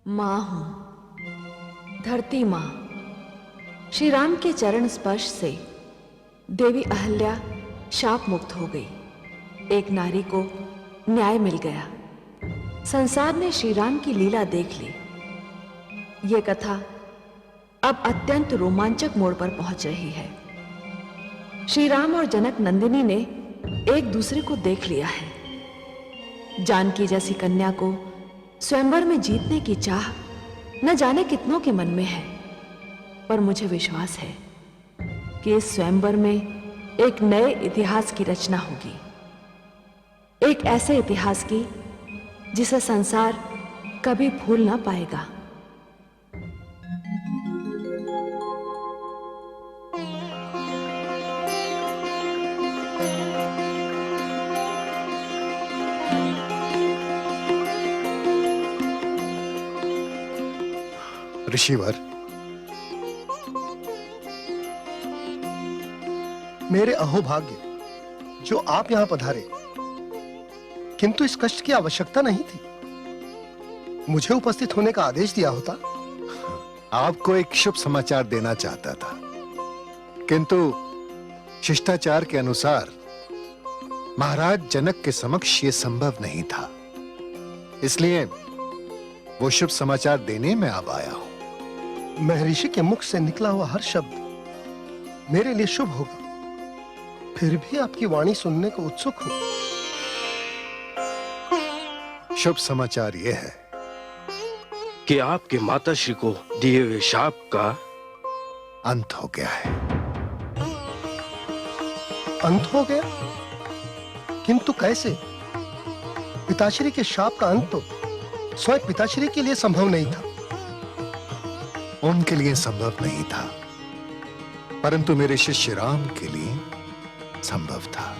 माँ हूं, धरती माँ। श्री राम के चरण स्पर्श से देवी अहल्या शाप मुक्त हो गई। एक नारी को न्याय मिल गया। संसार ने श्री राम की लीला देख ली। यह कथा अब अत्यंत रोमांचक मोड़ पर पहुंच रही है। श्री राम और जनक नंदिनी ने एक दूसरे को देख लिया है। जानकी जैसी कन्या को स्वयंवर में जीतने की चाह न जाने कितनों के मन में है, पर मुझे विश्वास है कि इस स्वयंवर में एक नए इतिहास की रचना होगी। एक ऐसे इतिहास की जिसे संसार कभी भूल ना पाएगा। ऋषिवर, मेरे अहोभाग्य जो आप यहां पधारे, किंतु इस कष्ट की आवश्यकता नहीं थी। मुझे उपस्थित होने का आदेश दिया होता। आपको एक शुभ समाचार देना चाहता था, किंतु शिष्टाचार के अनुसार महाराज जनक के समक्ष यह संभव नहीं था, इसलिए वो शुभ समाचार देने में अब आया हूं। महर्षि के मुख से निकला हुआ हर शब्द मेरे लिए शुभ होगा, फिर भी आपकी वाणी सुनने को उत्सुक हूं। शुभ समाचार यह है कि आपके माताश्री को दिए हुए शाप का अंत हो गया है। अंत हो गया? किंतु कैसे? पिताश्री के शाप का अंत तो स्वयं पिताश्री के लिए संभव नहीं था। उनके लिए संभव नहीं था, परंतु मेरे शिष्य राम के लिए संभव था।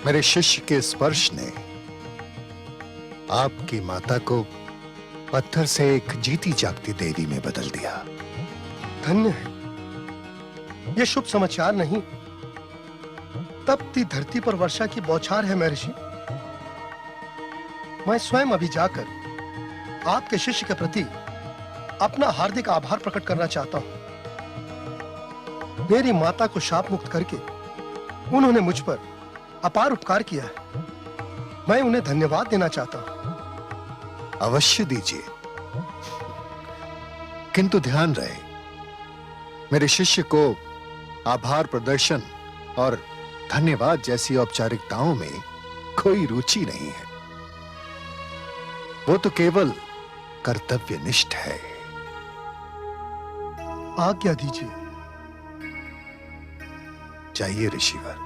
मेरे शिष्य के स्पर्श ने आपकी माता को पत्थर से एक जीती जागती देवी में बदल दिया। धन्य है। यह शुभ समाचार नहीं, तपती धरती पर वर्षा की बौछार है महर्षि। मैं स्वयं अभी जाकर आपके शिष्य के प्रति अपना हार्दिक आभार प्रकट करना चाहता हूं। मेरी माता को शाप मुक्त करके उन्होंने मुझ पर अपार उपकार किया है। मैं उन्हें धन्यवाद देना चाहता हूं। अवश्य दीजिए, किंतु ध्यान रहे, मेरे शिष्य को आभार प्रदर्शन और धन्यवाद जैसी औपचारिकताओं में कोई रुचि नहीं है। वो तो केवल कर्तव्यनिष्ठ है। आज्ञा दीजिए। जाइए ऋषिवर।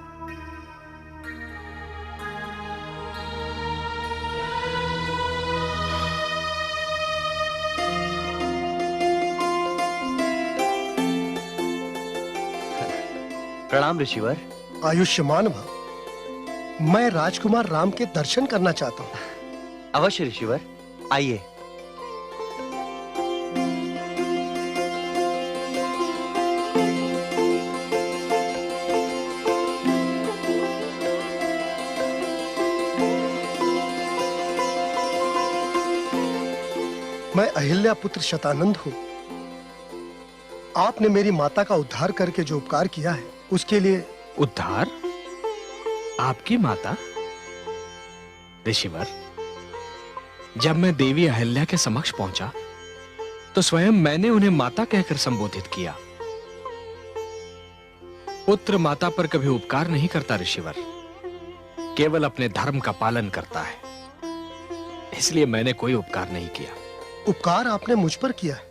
प्रणाम ऋषिवर। आयुष्मान भव। मैं राजकुमार राम के दर्शन करना चाहता हूं। अवश्य ऋषिवर, आइए। मैं अहिल्या पुत्र शतानंद हूं। आपने मेरी माता का उद्धार करके जो उपकार किया है, उसके लिए। उद्धार? आपकी माता? ऋषिवर, जब मैं देवी अहिल्या के समक्ष पहुंचा तो स्वयं मैंने उन्हें माता कहकर संबोधित किया। पुत्र माता पर कभी उपकार नहीं करता ऋषिवर, केवल अपने धर्म का पालन करता है। इसलिए मैंने कोई उपकार नहीं किया। उपकार आपने मुझ पर किया है।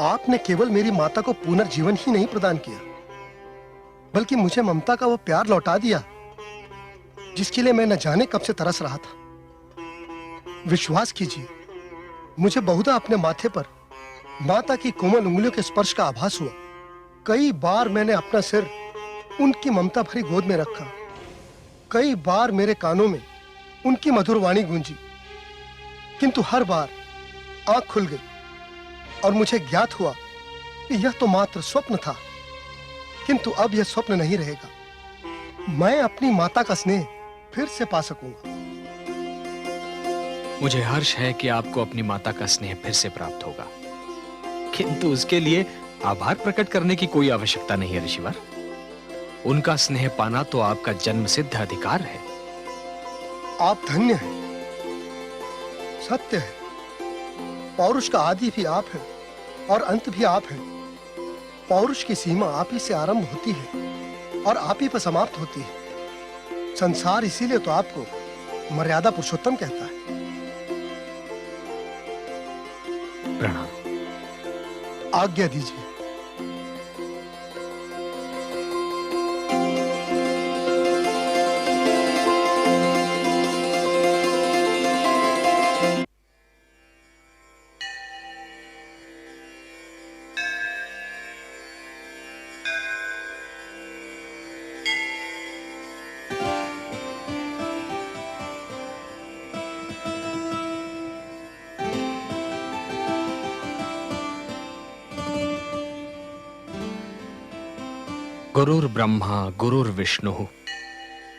आपने केवल मेरी माता को पुनर्जीवन ही नहीं प्रदान किया, बल्कि मुझे ममता का वो प्यार लौटा दिया जिसके लिए मैं न जाने कब से तरस रहा था। विश्वास कीजिए, मुझे बहुधा अपने माथे पर माता की कोमल उंगलियों के स्पर्श का आभास हुआ। कई बार मैंने अपना सिर उनकी ममता भरी गोद में रखा। कई बार मेरे कानों में उनकी मधुर वाणी गूंजी, किंतु हर बार आंख खुल गई और मुझे ज्ञात हुआ कि यह तो मात्र स्वप्न था। किंतु अब यह स्वप्न नहीं रहेगा। मैं अपनी माता का स्नेह फिर से पा सकूंगा। मुझे हर्ष है कि आपको अपनी माता का स्नेह फिर से प्राप्त होगा, किंतु उसके लिए आभार प्रकट करने की कोई आवश्यकता नहीं है ऋषिवर। उनका स्नेह पाना तो आपका जन्म सिद्ध अधिकार है। आप धन्य हैं, सत्य है। पौरुष का आदि भी आप हैं और अंत भी आप हैं। पौरुष की सीमा आप ही से आरंभ होती है और आप ही पर समाप्त होती है। संसार इसीलिए तो आपको मर्यादा पुरुषोत्तम कहता है। प्रणाम। आज्ञा दीजिए। गुरुर्ब्रह्मा गुरुर्विष्णु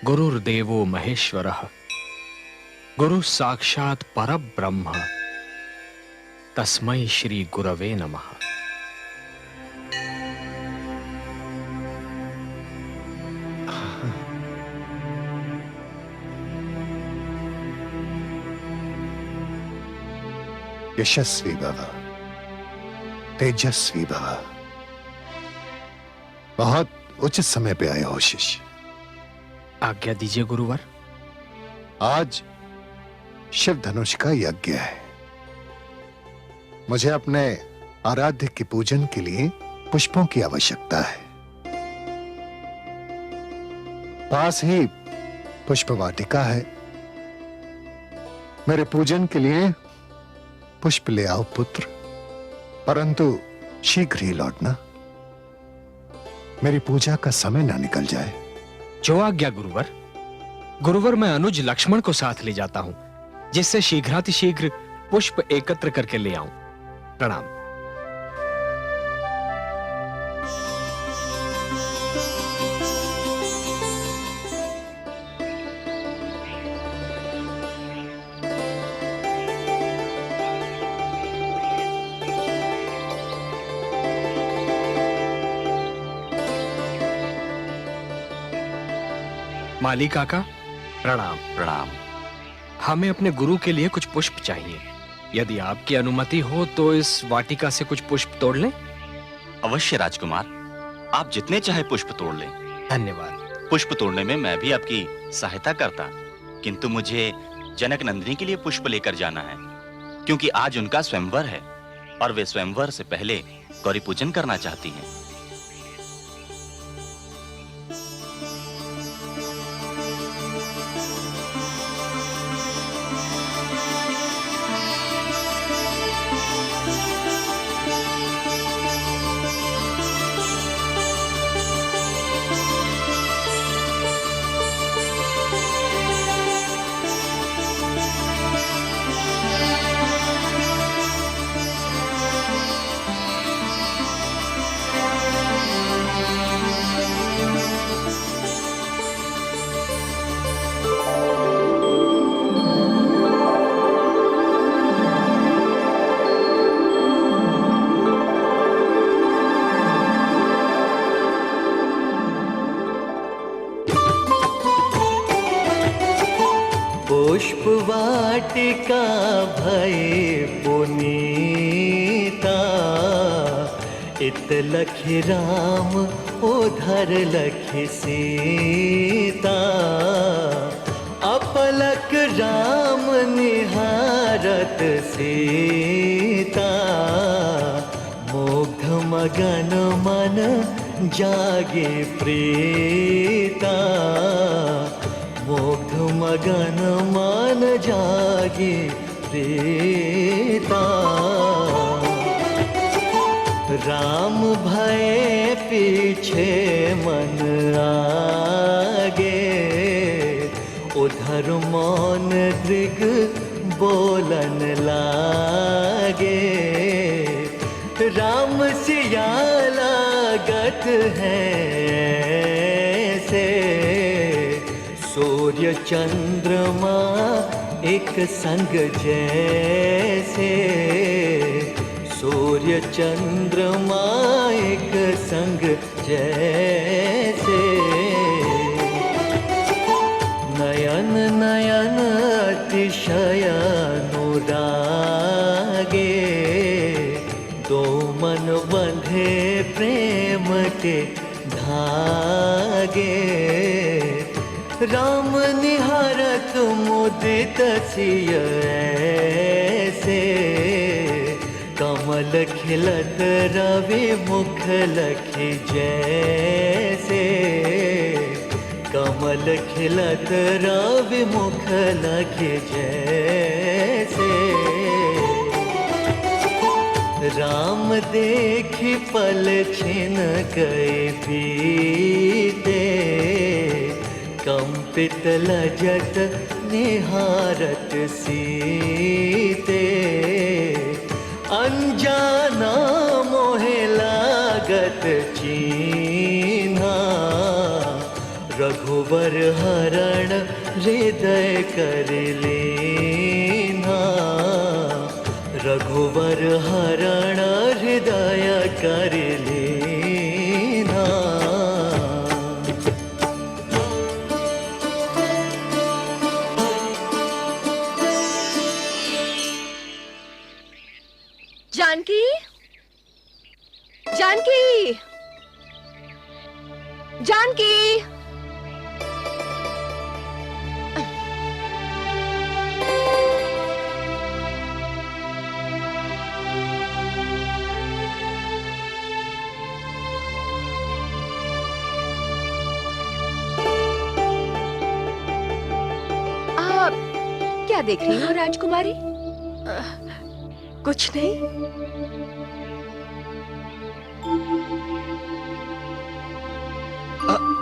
गुरुर्देवो महेश्वरः गुरु साक्षात् परब्रह्म तस्मै श्री गुरवे नमः। यशस्वी भव, तेजस्वी भव। बहुत उचित समय पे आए हो शिष्य। आज्ञा दीजिए गुरुवर। आज शिव धनुष का यज्ञ है। मुझे अपने आराध्य के पूजन के लिए पुष्पों की आवश्यकता है। पास ही पुष्प वाटिका है। मेरे पूजन के लिए पुष्प ले आओ पुत्र, परंतु शीघ्र ही लौटना, मेरी पूजा का समय ना निकल जाए। जो आज्ञा गुरुवर। गुरुवर, मैं अनुज लक्ष्मण को साथ ले जाता हूं, जिससे शीघ्रातिशीघ्र पुष्प एकत्र करके ले आऊं। प्रणाम। माली काका प्रणाम। प्रणाम। हमें अपने गुरु के लिए कुछ पुष्प चाहिए। यदि आपकी अनुमति हो तो इस वाटिका से कुछ पुष्प तोड़ लें। अवश्य राजकुमार, आप जितने चाहे पुष्प तोड़ लें। धन्यवाद। पुष्प तोड़ने में मैं भी आपकी सहायता करता, किंतु मुझे जनक नंदिनी के लिए पुष्प लेकर जाना है, क्योंकि आज उनका स्वयंवर है और वे स्वयंवर से पहले गौरी पूजन करना चाहती हैं। पुष्प वाटिका भय पुनीता, इत लखि राम उधर लखि सीता। अपलक राम निहारत सीता, मुग्ध मगन मन जागे प्रीता। मुग्ध मगन मन जागे प्रीता। राम भय पीछे मन आगे, उधर मौन दृग बोलन लागे। राम सिया लागत है से, सूर्य चंद्रमा एक संग जैसे, सूर्य चंद्रमा एक संग जैसे। नयन नयन अतिशय अनुरागे, दो मन बंधे प्रेम के धागे। राम निहारत मुदित सिय ऐसे, कमल खिलत रवि मुख लखी जैसे। कमल खिलत रवि मुख लखी जैसे। राम देखी पल छिन गए बीते, कंपित लजत निहारत सीते। अनजाना मोहे लागत चीन्हा, रघुवर हरण हृदय कर लीन्हा। रघुवर हरण हृदय कर लीन्हा। जानकी, जानकी, जानकी। आप क्या देख रही हो राजकुमारी? कुछ नहीं।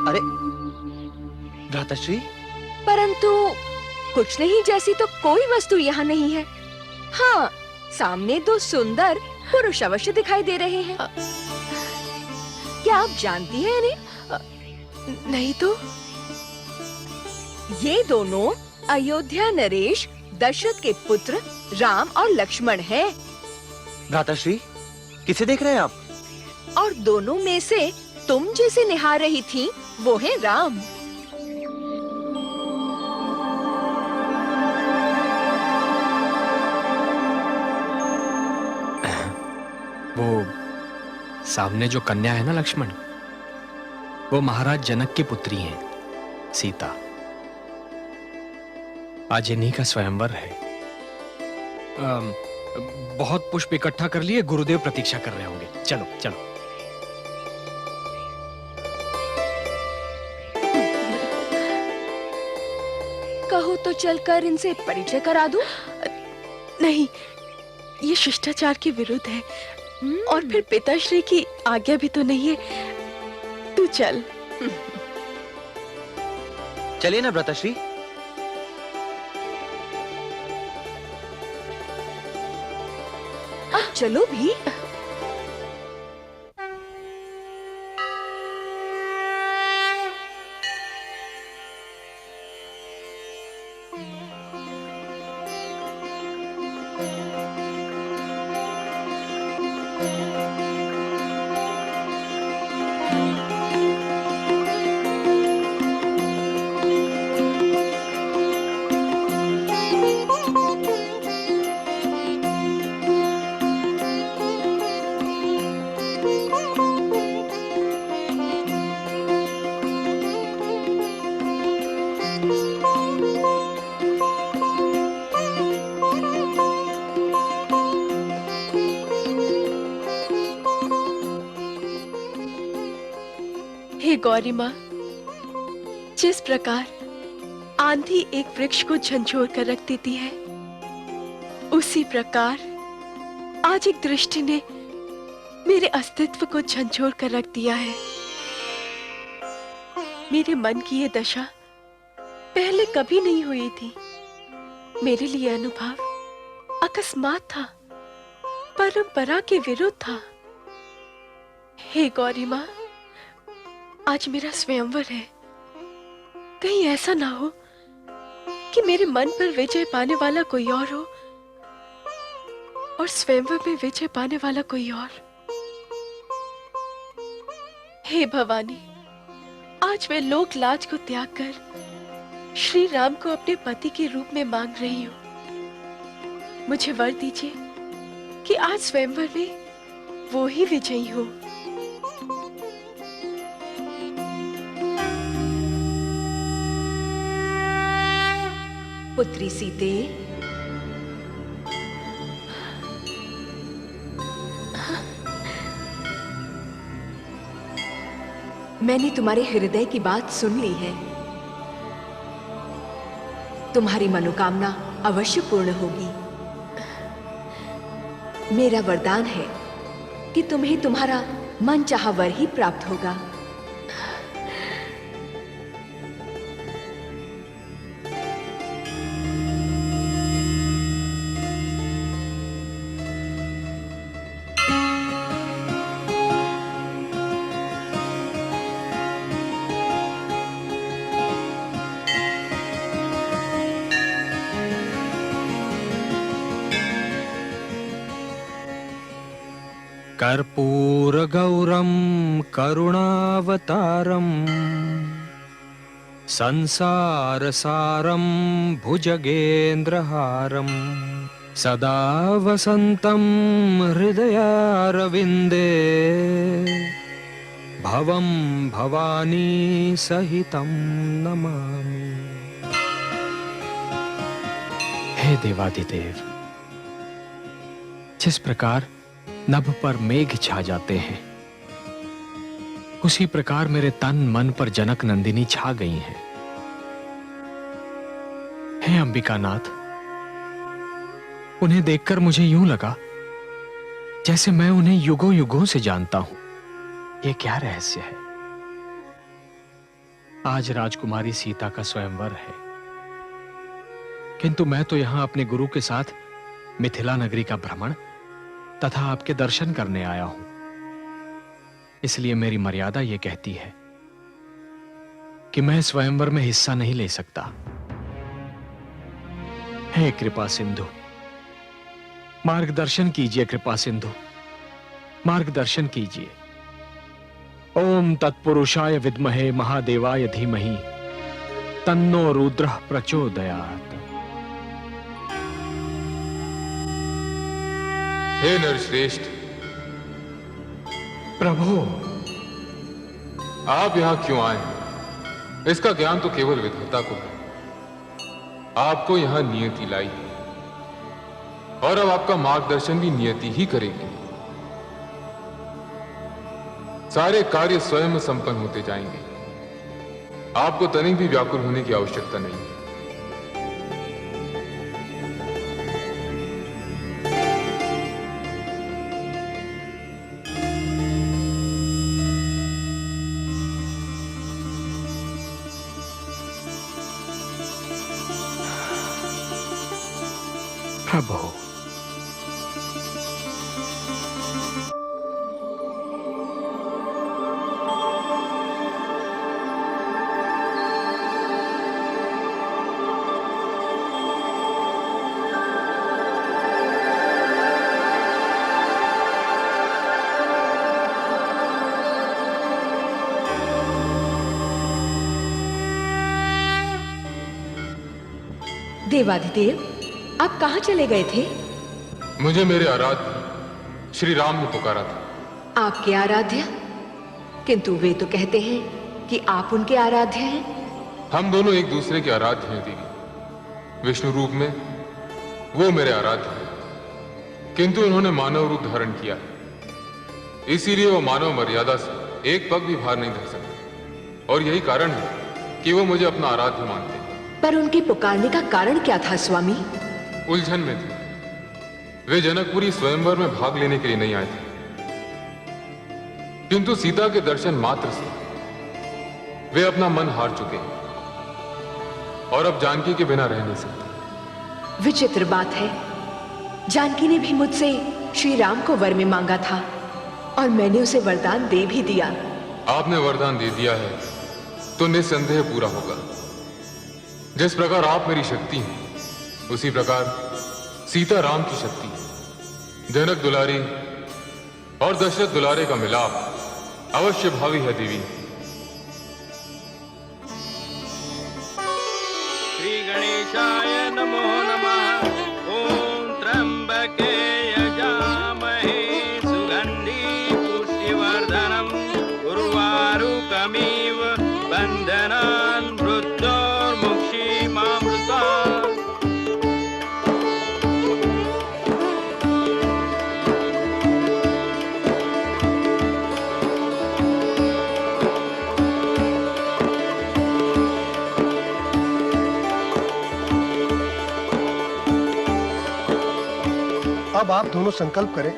अरे भ्राताश्री, परंतु कुछ नहीं जैसी तो कोई वस्तु यहाँ नहीं है। हाँ, सामने दो सुंदर पुरुष अवश्य दिखाई दे रहे हैं। क्या आप जानती हैं इन्हें? नहीं तो। ये दोनों अयोध्या नरेश दशरथ के पुत्र राम और लक्ष्मण हैं। भ्राताश्री, किसे देख रहे हैं आप? और दोनों में से तुम जिसे निहार रही थी वो है राम। वो सामने जो कन्या है ना लक्ष्मण, वो महाराज जनक की पुत्री है सीता। आज इन्हीं का स्वयंवर है। बहुत पुष्प इकट्ठा कर लिए, गुरुदेव प्रतीक्षा कर रहे होंगे। चलो चलो। कहो तो चलकर इनसे परिचय करा दूं? नहीं, ये शिष्टाचार के विरुद्ध है। और फिर पिताश्री की आज्ञा भी तो नहीं है। तू चल। चलिए ना भ्राताश्री। अब चलो भी। हे गौरी माँ, जिस प्रकार आंधी एक वृक्ष को झंझोर कर रख देती है, उसी प्रकार आज एक दृष्टि ने मेरे अस्तित्व को झंझोर कर रख दिया है। मेरे मन की ये दशा पहले कभी नहीं हुई थी। मेरे लिए अनुभव अकस्मात था, परंपरा के विरुद्ध था। हे गौरी माँ, आज मेरा स्वयंवर है। कहीं ऐसा ना हो कि मेरे मन पर विजय पाने वाला कोई और हो और स्वयंवर में विजय पाने वाला कोई और। हे भवानी, आज मैं लोक लाज को त्याग कर श्री राम को अपने पति के रूप में मांग रही हूं। मुझे वर दीजिए कि आज स्वयंवर में वो ही विजयी हो। पुत्री सीते, मैंने तुम्हारे हृदय की बात सुन ली है। तुम्हारी मनोकामना अवश्य पूर्ण होगी। मेरा वरदान है कि तुम्हें तुम्हारा मनचाहा वर ही प्राप्त होगा। कर्पूरगौरं करुणावतारं संसारसारं भुजगेन्द्रहारं सदा वसन्तं हृदयारविन्दे भवं भवानी सहितं नमामि। हे देवादिदेव, जिस प्रकार नभ पर मेघ छा जाते हैं, उसी प्रकार मेरे तन मन पर जनक नंदिनी छा गई हैं। हे अंबिकानाथ, उन्हें देखकर मुझे यूं लगा जैसे मैं उन्हें युगों युगों से जानता हूं। ये क्या रहस्य है? आज राजकुमारी सीता का स्वयंवर है, किंतु मैं तो यहां अपने गुरु के साथ मिथिला नगरी का भ्रमण तथा आपके दर्शन करने आया हूं। इसलिए मेरी मर्यादा यह कहती है कि मैं स्वयंवर में हिस्सा नहीं ले सकता। हे कृपा सिंधु, मार्गदर्शन कीजिए। कृपा सिंधु, मार्गदर्शन कीजिए। ओम तत्पुरुषाय विद्महे महादेवाय धीमहि तन्नो रुद्रः प्रचोदयात्। हे नरश्रेष्ठ, प्रभु, आप यहां क्यों आए? इसका ज्ञान तो केवल विधाता को है। आपको यहां नियति लाई और अब आपका मार्गदर्शन भी नियति ही करेगी। सारे कार्य स्वयं संपन्न होते जाएंगे। आपको तनिक भी व्याकुल होने की आवश्यकता नहीं है। प्रभु, देवाधिदेव, आप कहां चले गए थे? मुझे मेरे आराध्य श्री राम ने पुकारा था। आपके आराध्य? किंतु वे तो कहते हैं कि आप उनके आराध्य हैं। हम दोनों एक दूसरे के आराध्य हैं देवी। विष्णु रूप में वो मेरे आराध्य हैं, किंतु उन्होंने मानव रूप धारण किया है। इसीलिए वो मानव मर्यादा से एक पग भी भार नहीं धर सकते, और यही कारण है कि वो मुझे अपना आराध्य मानते हैं। पर उनके पुकारने का कारण क्या था स्वामी? उलझन में थे। वे जनकपुरी स्वयंवर में भाग लेने के लिए नहीं आए थे, किंतु सीता के दर्शन मात्र से वे अपना मन हार चुके हैं और अब जानकी के बिना रह नहीं सकते। विचित्र बात है, जानकी ने भी मुझसे श्री राम को वर में मांगा था और मैंने उसे वरदान दे भी दिया। आपने वरदान दे दिया है तो निस्संदेह पूरा होगा। जिस प्रकार आप मेरी शक्ति हैं, उसी प्रकार सीता राम की शक्ति है। जनक दुलारी और दशरथ दुलारे का मिलाप अवश्य भावी है देवी। श्री गणेशाय नमो नमः। ओम त्र्यंबके यजामहे सुगंधि पुष्टिवर्धनम् उर्वारुकमिव बन्धनान् मृत्योर्मुक्षीमामृतात्। अब आप दोनों संकल्प करें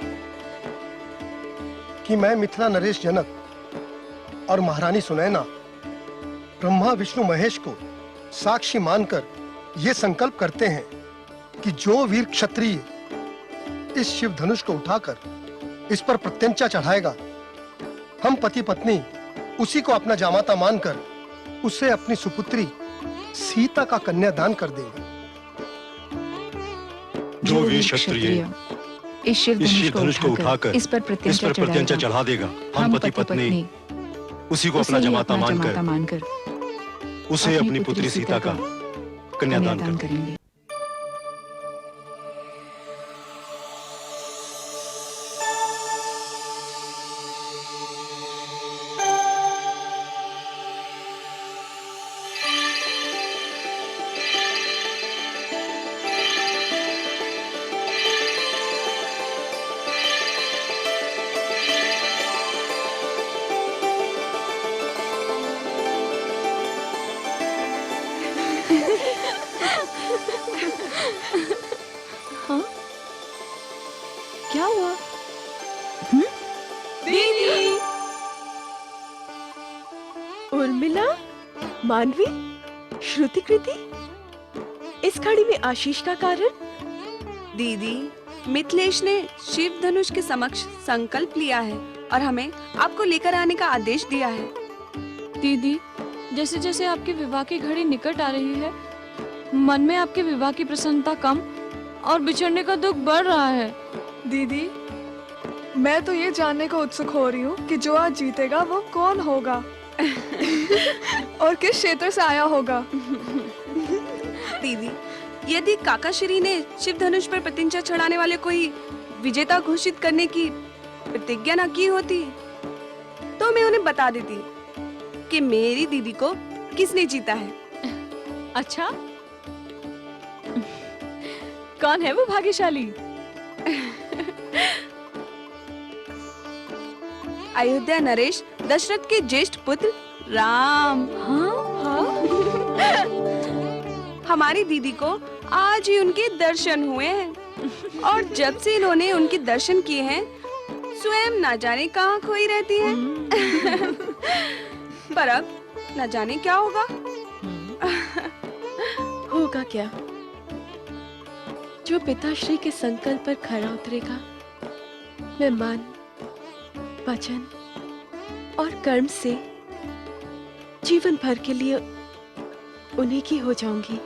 कि मैं मिथिला नरेश जनक और महारानी सुनैना ब्रह्मा विष्णु महेश को साक्षी मानकर यह संकल्प करते हैं कि जो वीर क्षत्रिय इस शिव धनुष को उठाकर इस पर प्रत्यंचा चढ़ाएगा, हम पति पत्नी उसी को अपना जामाता मानकर उसे अपनी सुपुत्री सीता का कन्यादान कर देंगे। जो वीर क्षत्रिय इस शिव धनुष को उठाकर इस पर प्रत्यंचा चढ़ा देगा, हम पति पत्नी उसी को अपना जमाता मानकर उसे अपनी पुत्री सीता का कन्यादान करेंगे। हाँ? क्या हुआ? दीदी! उर्मिला, मानवी, श्रुति कृति, इस घड़ी में आशीष का कारण? दीदी, मिथिलेश ने शिव धनुष के समक्ष संकल्प लिया है और हमें आपको लेकर आने का आदेश दिया है। दीदी, जैसे जैसे आपके विवाह की घड़ी निकट आ रही है, मन में आपके विवाह की प्रसन्नता कम और बिछड़ने का दुख बढ़ रहा है। दीदी, मैं तो ये जानने को उत्सुक हो रही हूँ कि जो आज जीतेगा वो कौन होगा और किस क्षेत्र से आया होगा। दीदी, यदि काका श्री ने शिव धनुष पर प्रतिज्ञा चढ़ाने वाले को ही विजेता घोषित करने की प्रतिज्ञा न की होती तो मैं उन्हें बता देती कि मेरी दीदी को किसने जीता है। अच्छा, कौन है वो भाग्यशाली? अयोध्या नरेश दशरथ के ज्येष्ठ पुत्र राम। हाँ? हमारी दीदी को आज ही उनके दर्शन हुए हैं और जब से इन्होंने उनके दर्शन किए हैं स्वयं ना जाने कहाँ खोई रहती हैं। पर अब न जाने क्या होगा। होगा क्या? जो पिताश्री के संकल्प पर खरा उतरेगा, मैं मन, वचन और कर्म से जीवन भर के लिए उन्हीं की हो जाऊंगी।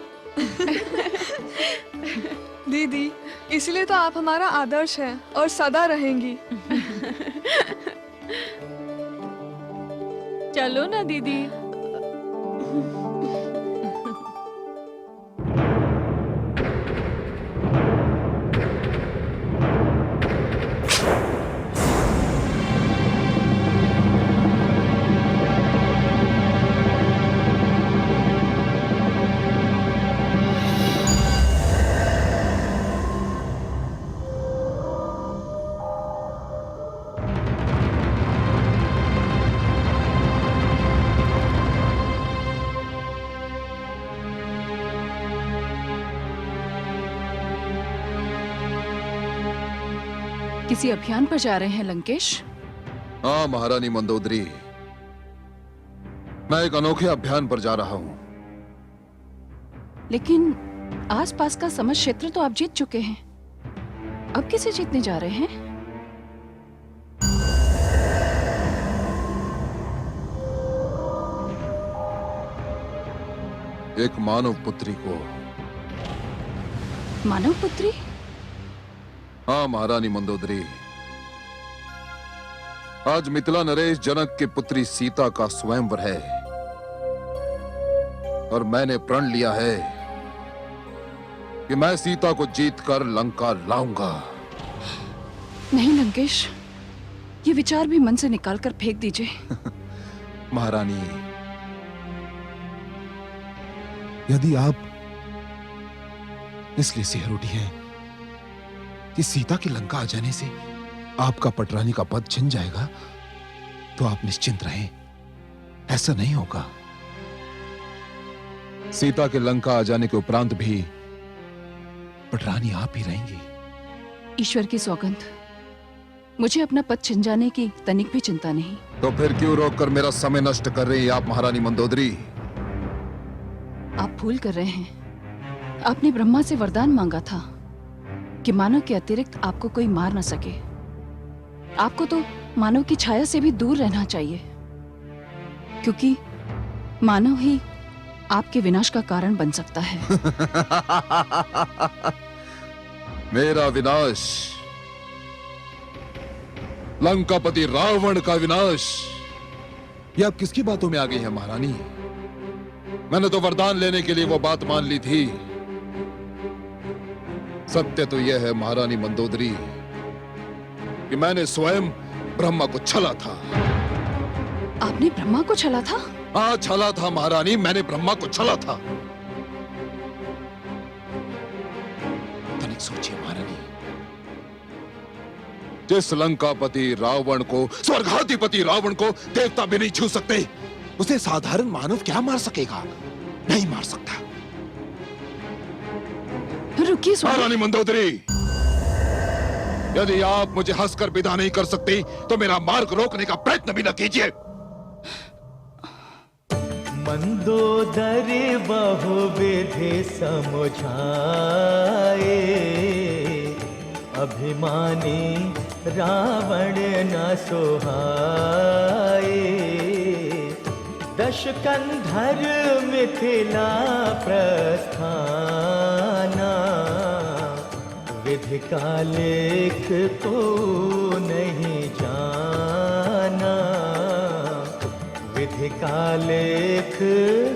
दीदी, इसलिए तो आप हमारा आदर्श हैं और सदा रहेंगी। चलो ना दीदी। किसी अभियान पर जा रहे हैं लंकेश? हाँ महारानी मंदोदरी, मैं एक अनोखे अभियान पर जा रहा हूँ। लेकिन आसपास का समस्त क्षेत्र तो आप जीत चुके हैं, अब किसे जीतने जा रहे हैं? एक मानव पुत्री को। मानव पुत्री? हाँ महारानी मंदोदरी, आज मिथिला नरेश जनक की पुत्री सीता का स्वयंवर है और मैंने प्रण लिया है कि मैं सीता को जीतकर लंका लाऊंगा। नहीं लंकेश, ये विचार भी मन से निकालकर फेंक दीजिए। महारानी, यदि आप इसलिए सिहर उठी हैं कि सीता की लंका आ जाने से आपका पटरानी का पद छिन जाएगा, तो आप निश्चिंत रहें, ऐसा नहीं होगा। सीता के लंका आ जाने के उपरांत भी पटरानी आप ही रहेंगी। ईश्वर की सौगंध, मुझे अपना पद छिन जाने की तनिक भी चिंता नहीं। तो फिर क्यों रोककर मेरा समय नष्ट कर रही हैं आप महारानी मंदोदरी? आप भूल कर रहे हैं, आपने ब्रह्मा से वरदान मांगा था कि मानव के अतिरिक्त आपको कोई मार न सके। आपको तो मानव की छाया से भी दूर रहना चाहिए, क्योंकि मानव ही आपके विनाश का कारण बन सकता है। मेरा विनाश? लंकापति रावण का विनाश? ये आप किसकी बातों में आ गई है महारानी? मैंने तो वरदान लेने के लिए वो बात मान ली थी। सत्य तो यह है महारानी मंदोदरी कि मैंने स्वयं ब्रह्मा को छला था। आपने ब्रह्मा को छला था? हाँ, छला था महारानी, मैंने ब्रह्मा को छला था। तनिक सोचिए महारानी, जिस लंकापति रावण को, स्वर्गाधिपति रावण को देवता भी नहीं छू सकते, उसे साधारण मानव क्या मार सकेगा? नहीं मार सकता। रुकिए महारानी मंदोदरी, यदि आप मुझे हंसकर विदा नहीं कर सकती तो मेरा मार्ग रोकने का प्रयत्न भी न कीजिए। मंदोदरी बहुविधि समझाए, अभिमानी रावण न सोहाए। दशकंधर मिथिला प्रस्थाना, विधि का लेख को नहीं जाना। विधि का लेख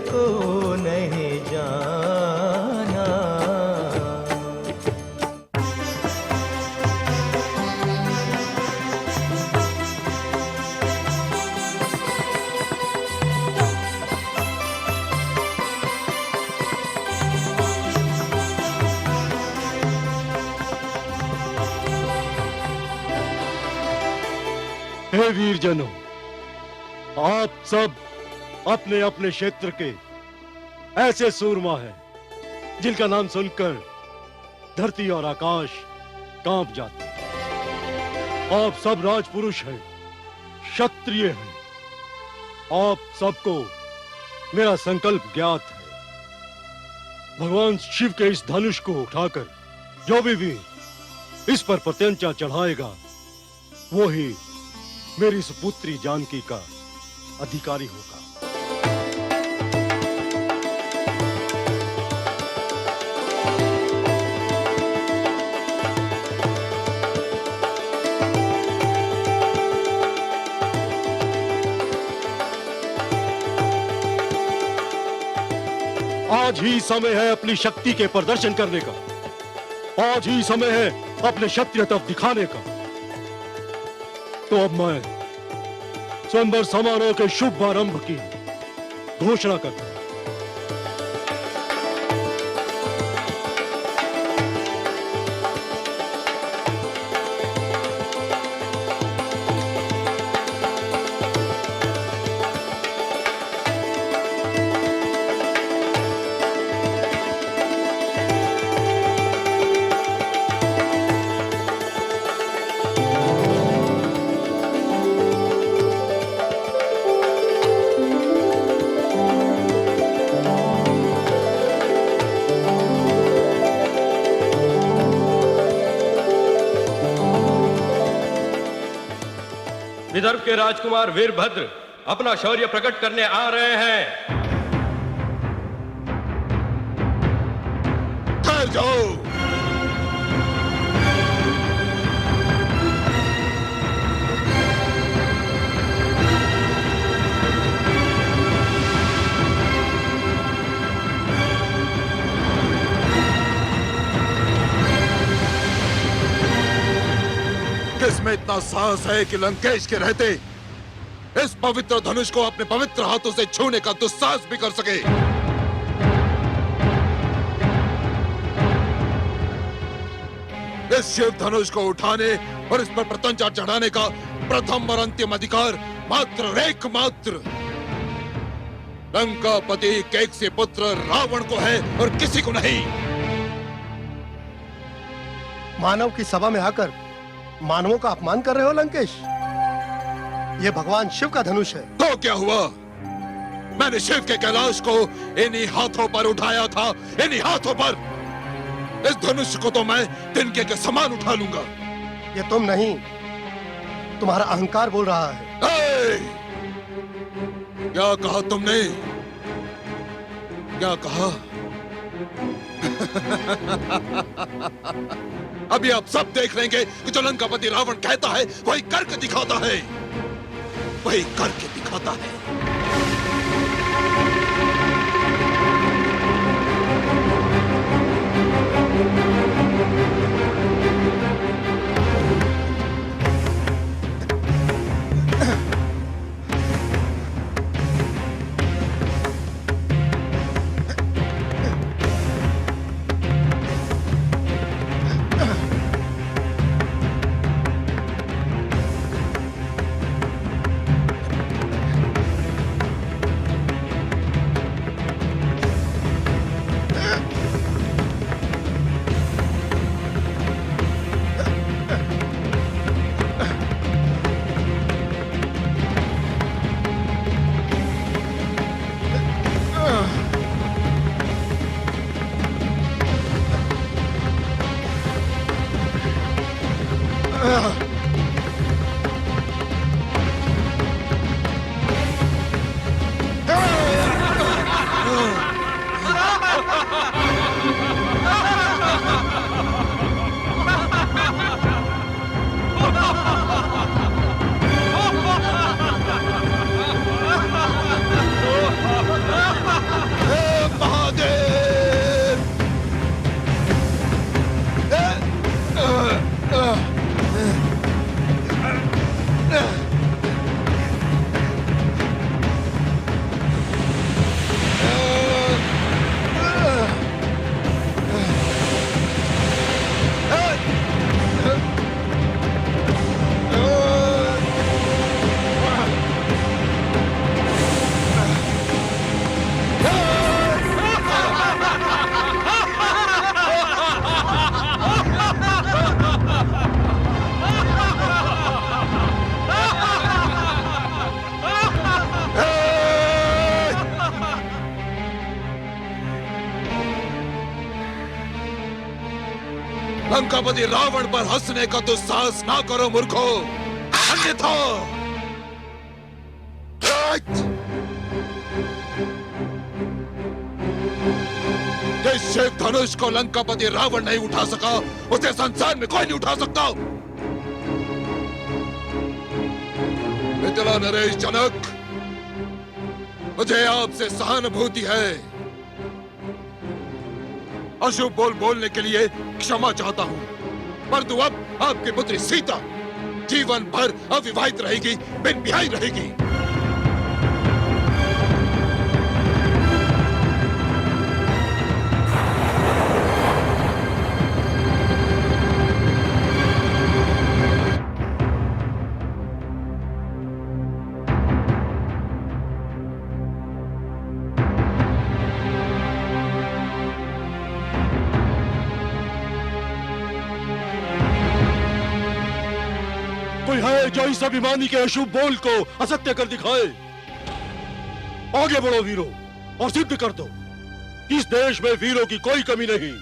को नहीं जाना। हे वीरजनों, आप सब अपने अपने क्षेत्र के ऐसे सूरमा हैं जिनका नाम सुनकर धरती और आकाश कांप जाते हैं। आप सब राजपुरुष हैं, क्षत्रिय हैं। आप सबको मेरा संकल्प ज्ञात है। भगवान शिव के इस धनुष को उठाकर जो भी वीर इस पर प्रत्यंचा चढ़ाएगा, वो ही मेरी सुपुत्री जानकी का अधिकारी होगा। आज ही समय है अपनी शक्ति के प्रदर्शन करने का। आज ही समय है अपने क्षत्रिय तत्व दिखाने का। तो अब मैं स्वयंवर समारोह के शुभ आरंभ की घोषणा करता हूं। विदर्भ के राजकुमार वीरभद्र अपना शौर्य प्रकट करने आ रहे हैं। ठहर जाओ। किसमें इतना साहस है कि लंकेश के रहते इस पवित्र धनुष को अपने पवित्र हाथों से छूने का दुस्साहस भी कर सके? इस शिव धनुष को उठाने और इस पर प्रत्यंचा चढ़ाने का प्रथम और अंतिम अधिकार मात्र एकमात्र लंकापति कैकसी पुत्र रावण को है और किसी को नहीं। मानव की सभा में आकर मानवों का अपमान कर रहे हो लंकेश। ये भगवान शिव का धनुष है। तो क्या हुआ? मैंने शिव के कैलाश को इन्हीं हाथों पर उठाया था, इन्हीं हाथों पर। इस धनुष को तो मैं तिनके के समान उठा लूंगा। ये तुम नहीं, तुम्हारा अहंकार बोल रहा है। क्या कहा तुमने? क्या कहा? अभी आप सब देख लेंगे कि जो लंकापति रावण कहता है वही करके दिखाता है, वही करके दिखाता है। लंकापति रावण पर हंसने का तो साहस ना करो मूर्खो, अन्यथा जिस शिव धनुष को लंकापति रावण नहीं उठा सका उसे संसार में कोई नहीं उठा सकता। मिथिला नरेश जनक, मुझे आपसे सहानुभूति है। अशुभ बोलने के लिए क्षमा चाहता हूँ, परंतु अब आपकी पुत्री सीता जीवन भर अविवाहित रहेगी, बिन ब्याही रहेगी। कोई है जो इस अभिमानी के अशुभ बोल को असत्य कर दिखाए? आगे बढ़ो वीरों और सिद्ध कर दो इस देश में वीरों की कोई कमी नहीं।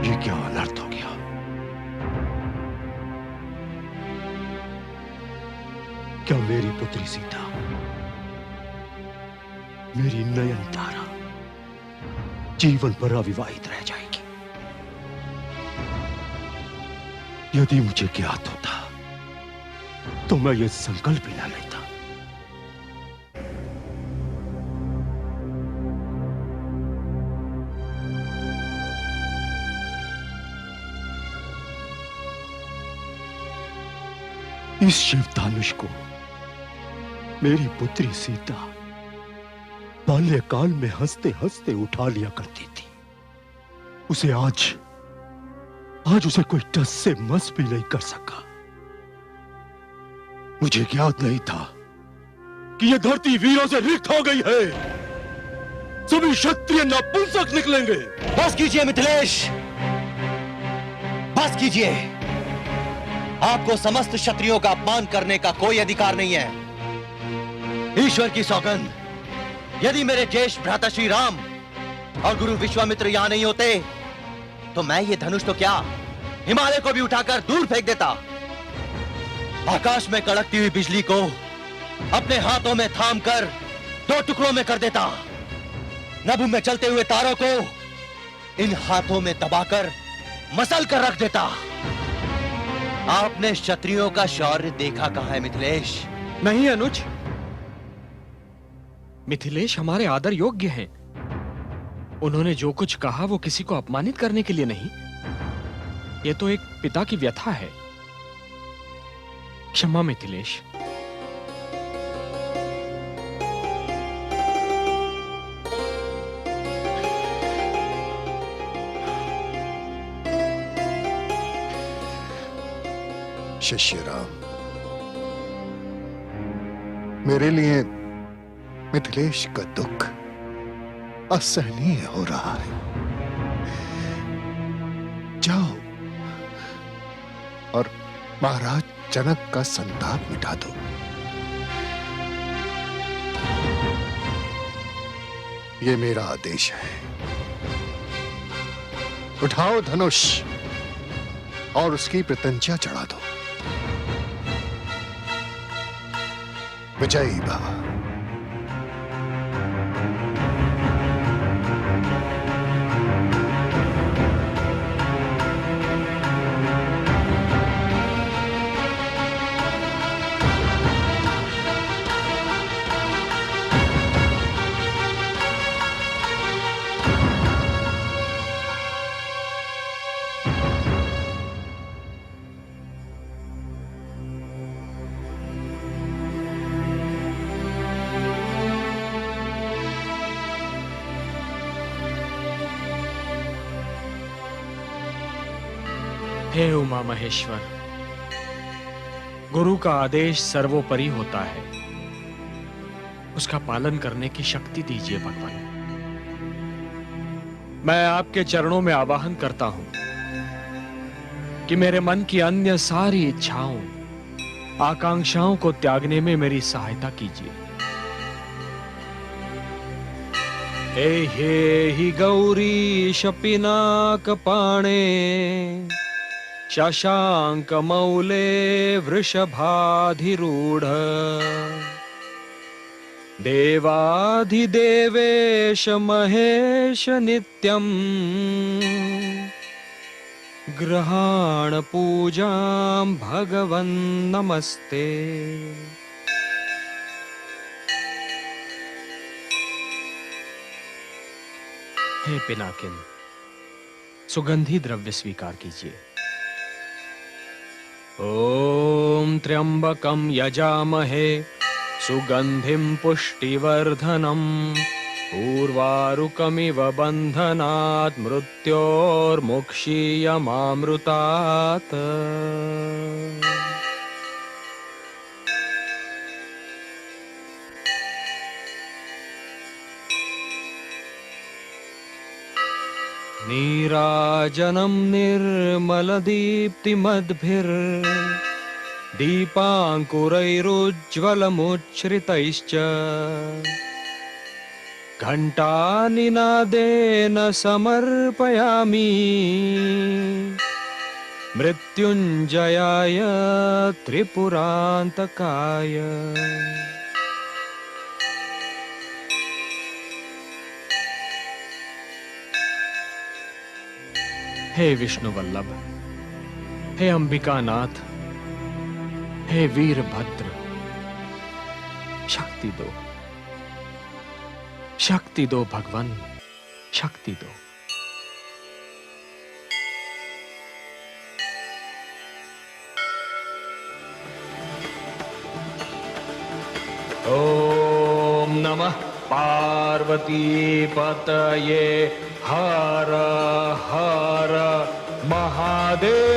ये क्या अनर्थ हो गया? क्या मेरी पुत्री सीता, मेरी नयन तारा जीवन भर अविवाहित रह जाएगी? यदि मुझे ज्ञात होता तो मैं ये संकल्प ही न लेता। इस शिवधनुष को मेरी पुत्री सीता बाल्यकाल में हंसते हंसते उठा लिया करती थी। उसे आज उसे कोई टस से मस भी नहीं कर सका। मुझे ज्ञात नहीं था कि यह धरती वीरों से रिक्त हो गई है। सभी क्षत्रिय नपुंसक निकलेंगे। बस कीजिए मिथिलेश, बस कीजिए। आपको समस्त क्षत्रियों का अपमान करने का कोई अधिकार नहीं है। ईश्वर की सौगंध, यदि मेरे ज्येष्ठ भ्राता श्री राम और गुरु विश्वामित्र यहां नहीं होते तो मैं ये धनुष तो क्या हिमालय को भी उठाकर दूर फेंक देता। आकाश में कड़कती हुई बिजली को अपने हाथों में थामकर दो टुकड़ों में कर देता। नभ में चलते हुए तारों को इन हाथों में दबाकर मसल कर रख देता। आपने क्षत्रियों का शौर्य देखा कहां है मिथिलेश? नहीं अनुज, मिथिलेश हमारे आदर योग्य हैं। उन्होंने जो कुछ कहा वो किसी को अपमानित करने के लिए नहीं, ये तो एक पिता की व्यथा है। क्षमा मिथिलेश। शिष्य राम, मेरे लिए मिथिलेश का दुख असहनीय हो रहा है। जाओ और महाराज जनक का संताप मिटा दो। ये मेरा आदेश है। उठाओ धनुष और उसकी प्रत्यंचा चढ़ा दो। विजयी भव। हे उमा महेश्वर, गुरु का आदेश सर्वोपरि होता है, उसका पालन करने की शक्ति दीजिए भगवान। मैं आपके चरणों में आवाहन करता हूं कि मेरे मन की अन्य सारी इच्छाओं, आकांक्षाओं को त्यागने में मेरी सहायता कीजिए। हे हि गौरी शपिनाक पाणे शशांक मौले वृषभाधिरूढ़ देवाधिदेवेश महेश नित्यं ग्रहाण पूजां भगवन् नमस्ते। हे पिनाकिन, सुगंधी द्रव्य स्वीकार कीजिए। ओम त्र्यंबकं यजामहे सुगंधिं पुष्टिवर्धनम् उर्वारुकमिव बन्धनात् मृत्योर्मुक्षीयमामृतात्। नीराजनं निर्मलदीप्तिमद्भिर्दीपाङ्कुरैरुज्ज्वलमुच्छ्रितैश्च घण्टानिनादेन समर्पयामि मृत्युञ्जयाय त्रिपुरान्तकाय। हे विष्णु वल्लभ, हे अंबिकानाथ, हे वीरभद्र, शक्ति दो, शक्ति दो भगवान, शक्ति दो। ओम नमः पार्वती पतये हर हर महादेव।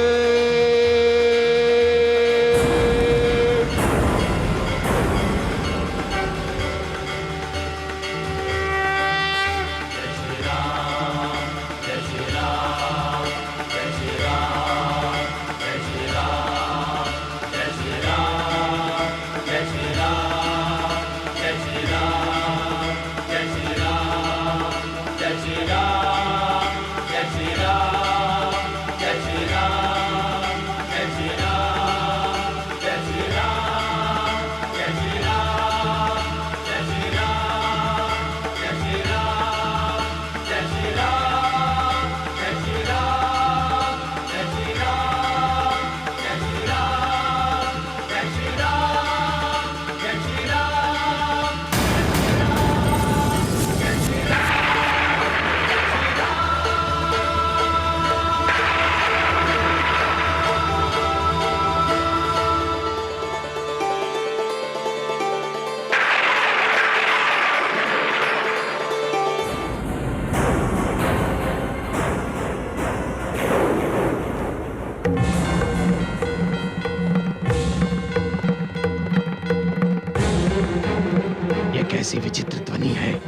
कैसी विचित्र ध्वनि है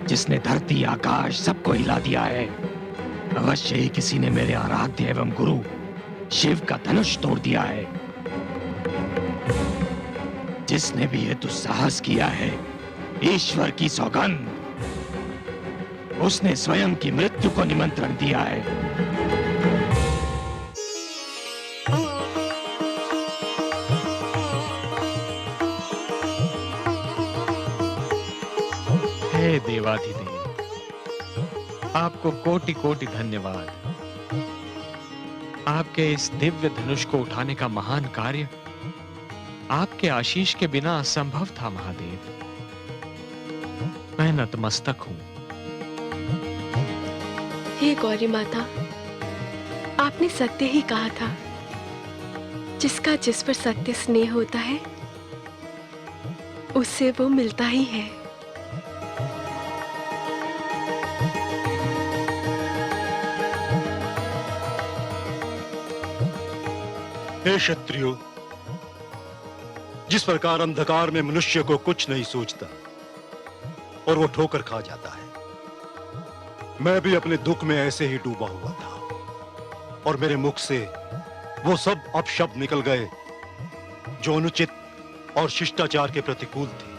जिसने धरती आकाश सबको हिला दिया है। अवश्य ही किसी ने मेरे आराध्य एवं गुरु शिव का धनुष तोड़ दिया है। जिसने भी यह दुस्साहस किया है, ईश्वर की सौगंध, उसने स्वयं की मृत्यु को निमंत्रण दिया है। हे देवाधिदेव, आपको कोटि कोटि धन्यवाद। आपके इस दिव्य धनुष को उठाने का महान कार्य आपके आशीष के बिना असंभव था महादेव। मैं नतमस्तक हूं। हे गौरी माता, आपने सत्य ही कहा था। जिसका जिस पर सत्य स्नेह होता है, उससे वो मिलता ही है। हे क्षत्रियो, जिस प्रकार अंधकार में मनुष्य को कुछ नहीं सूझता और वो ठोकर खा जाता है, मैं भी अपने दुख में ऐसे ही डूबा हुआ था और मेरे मुख से वो सब अपशब्द निकल गए जो अनुचित और शिष्टाचार के प्रतिकूल थे।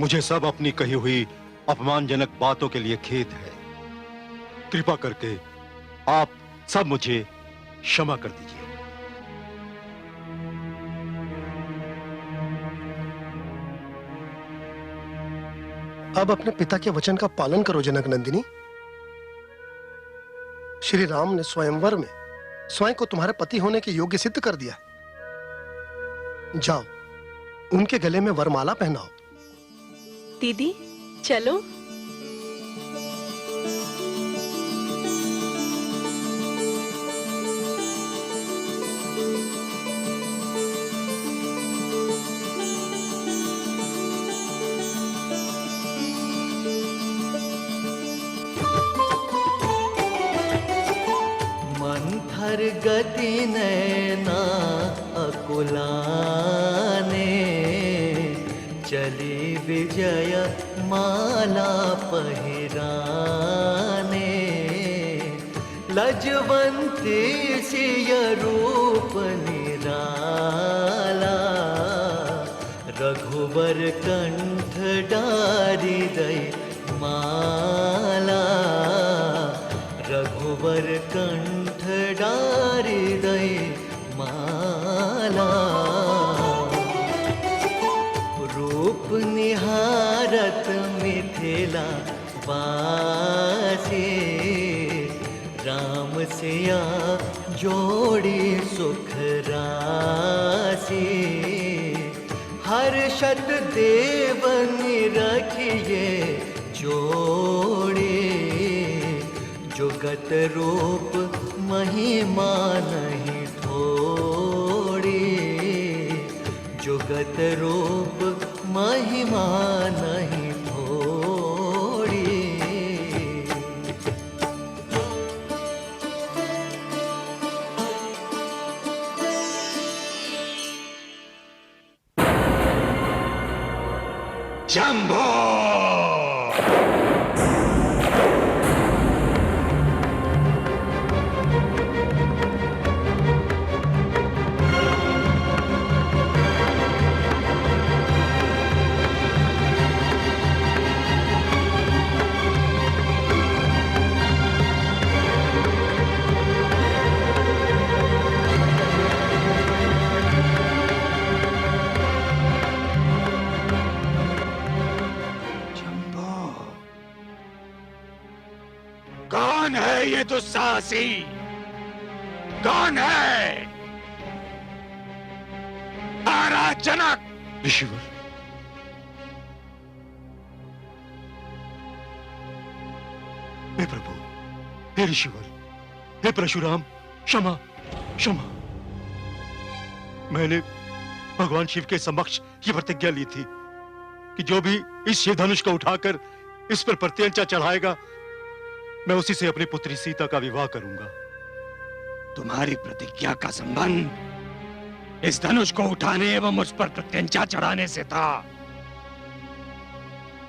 मुझे सब अपनी कही हुई अपमानजनक बातों के लिए खेद है। कृपा करके आप सब मुझे क्षमा कर दीजिए। अब अपने पिता के वचन का पालन करो जनक नंदिनी। श्री राम ने स्वयंवर में स्वयं को तुम्हारे पति होने के योग्य सिद्ध कर दिया। जाओ, उनके गले में वरमाला पहनाओ। दीदी चलो। मंथर गति नैना अकुलाने, चली विजय माला पहिराने। लजवंती सिय रूप निराला, रघुबर कंठ डारी दई माला। रघुबर कंठ डारी दई माला। रूप निहारत मिथिला वासी, राम सिया जोड़ी सुख राशि। हर्षत देवन रखिए जोड़ी, जुगत रूप महिमा नहीं थोड़ी। जुगत रूप महिमा नहीं थोड़ी। शंभो! कौन है ये दुस्साहसी? कौन है? महाराज जनक! ऋषिवर, हे प्रभु, हे ऋषिवर, हे परशुराम, क्षमा क्षमा। मैंने भगवान शिव के समक्ष ये प्रतिज्ञा ली थी कि जो भी इस शिव धनुष को उठाकर इस पर प्रत्यंचा चढ़ाएगा, मैं उसी से अपनी पुत्री सीता का विवाह करूंगा। तुम्हारी प्रतिज्ञा का संबंध इस धनुष को उठाने एवं उस पर प्रत्यंचा चढ़ाने से था,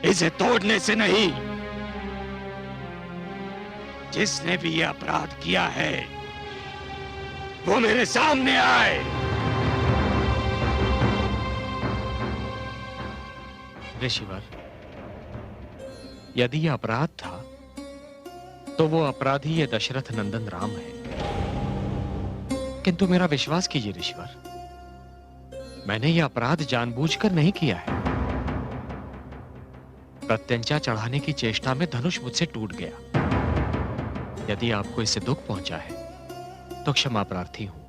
इसे तोड़ने से नहीं। जिसने भी यह अपराध किया है वो मेरे सामने आए। ऋषिवर, यदि यह अपराध था तो वो अपराधी ये दशरथ नंदन राम है। किंतु मेरा विश्वास कीजिए ऋषिवर, मैंने यह अपराध जानबूझकर नहीं किया है। प्रत्यंचा चढ़ाने की चेष्टा में धनुष मुझसे टूट गया। यदि आपको इससे दुख पहुंचा है तो क्षमा प्रार्थी हूं।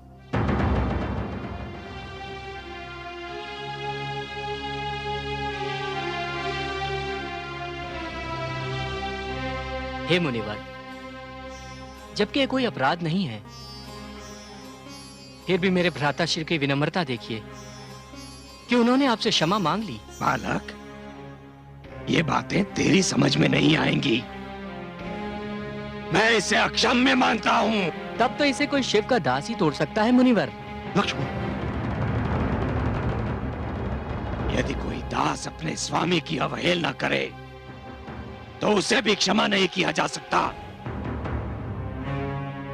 हे मुनिवर, जबकि ये कोई अपराध नहीं है, फिर भी मेरे भ्राताश्री की विनम्रता देखिए कि उन्होंने आपसे क्षमा मांग ली। बालक, ये बातें तेरी समझ में नहीं आएंगी। मैं इसे अक्षम्य मानता हूँ। तब तो इसे कोई शिव का दास ही तोड़ सकता है मुनिवर। लक्ष्मण, यदि कोई दास अपने स्वामी की अवहेलना करे तो उसे भी क्षमा नहीं किया जा सकता।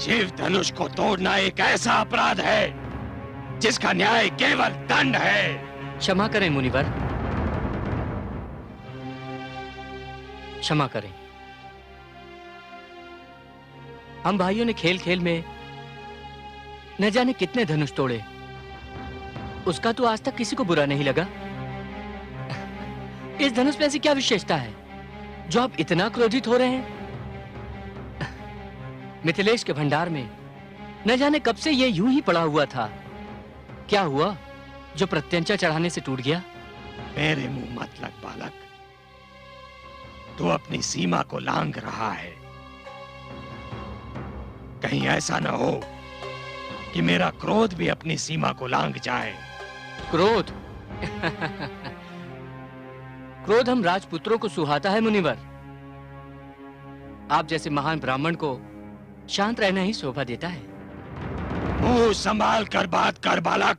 शिव धनुष को तोड़ना एक ऐसा अपराध है जिसका न्याय केवल दंड है। क्षमा करें मुनिवर, क्षमा करें। हम भाइयों ने खेल खेल में न जाने कितने धनुष तोड़े, उसका तो आज तक किसी को बुरा नहीं लगा। इस धनुष में ऐसी क्या विशेषता है जो आप इतना क्रोधित हो रहे हैं? मिथिलेश के भंडार में न जाने कब से ये यूं ही पड़ा हुआ था। क्या हुआ जो प्रत्यंचा चढ़ाने से टूट गया? मेरे मुंह मत लग बालक, तू अपनी सीमा को लांघ रहा है। कहीं ऐसा न हो कि मेरा क्रोध भी अपनी सीमा को लांघ जाए। क्रोध? क्रोध हम राजपुत्रों को सुहाता है मुनिवर। आप जैसे महान ब्राह्मण को शांत रहना ही शोभा देता है। मुंह संभाल कर बात कर बालक।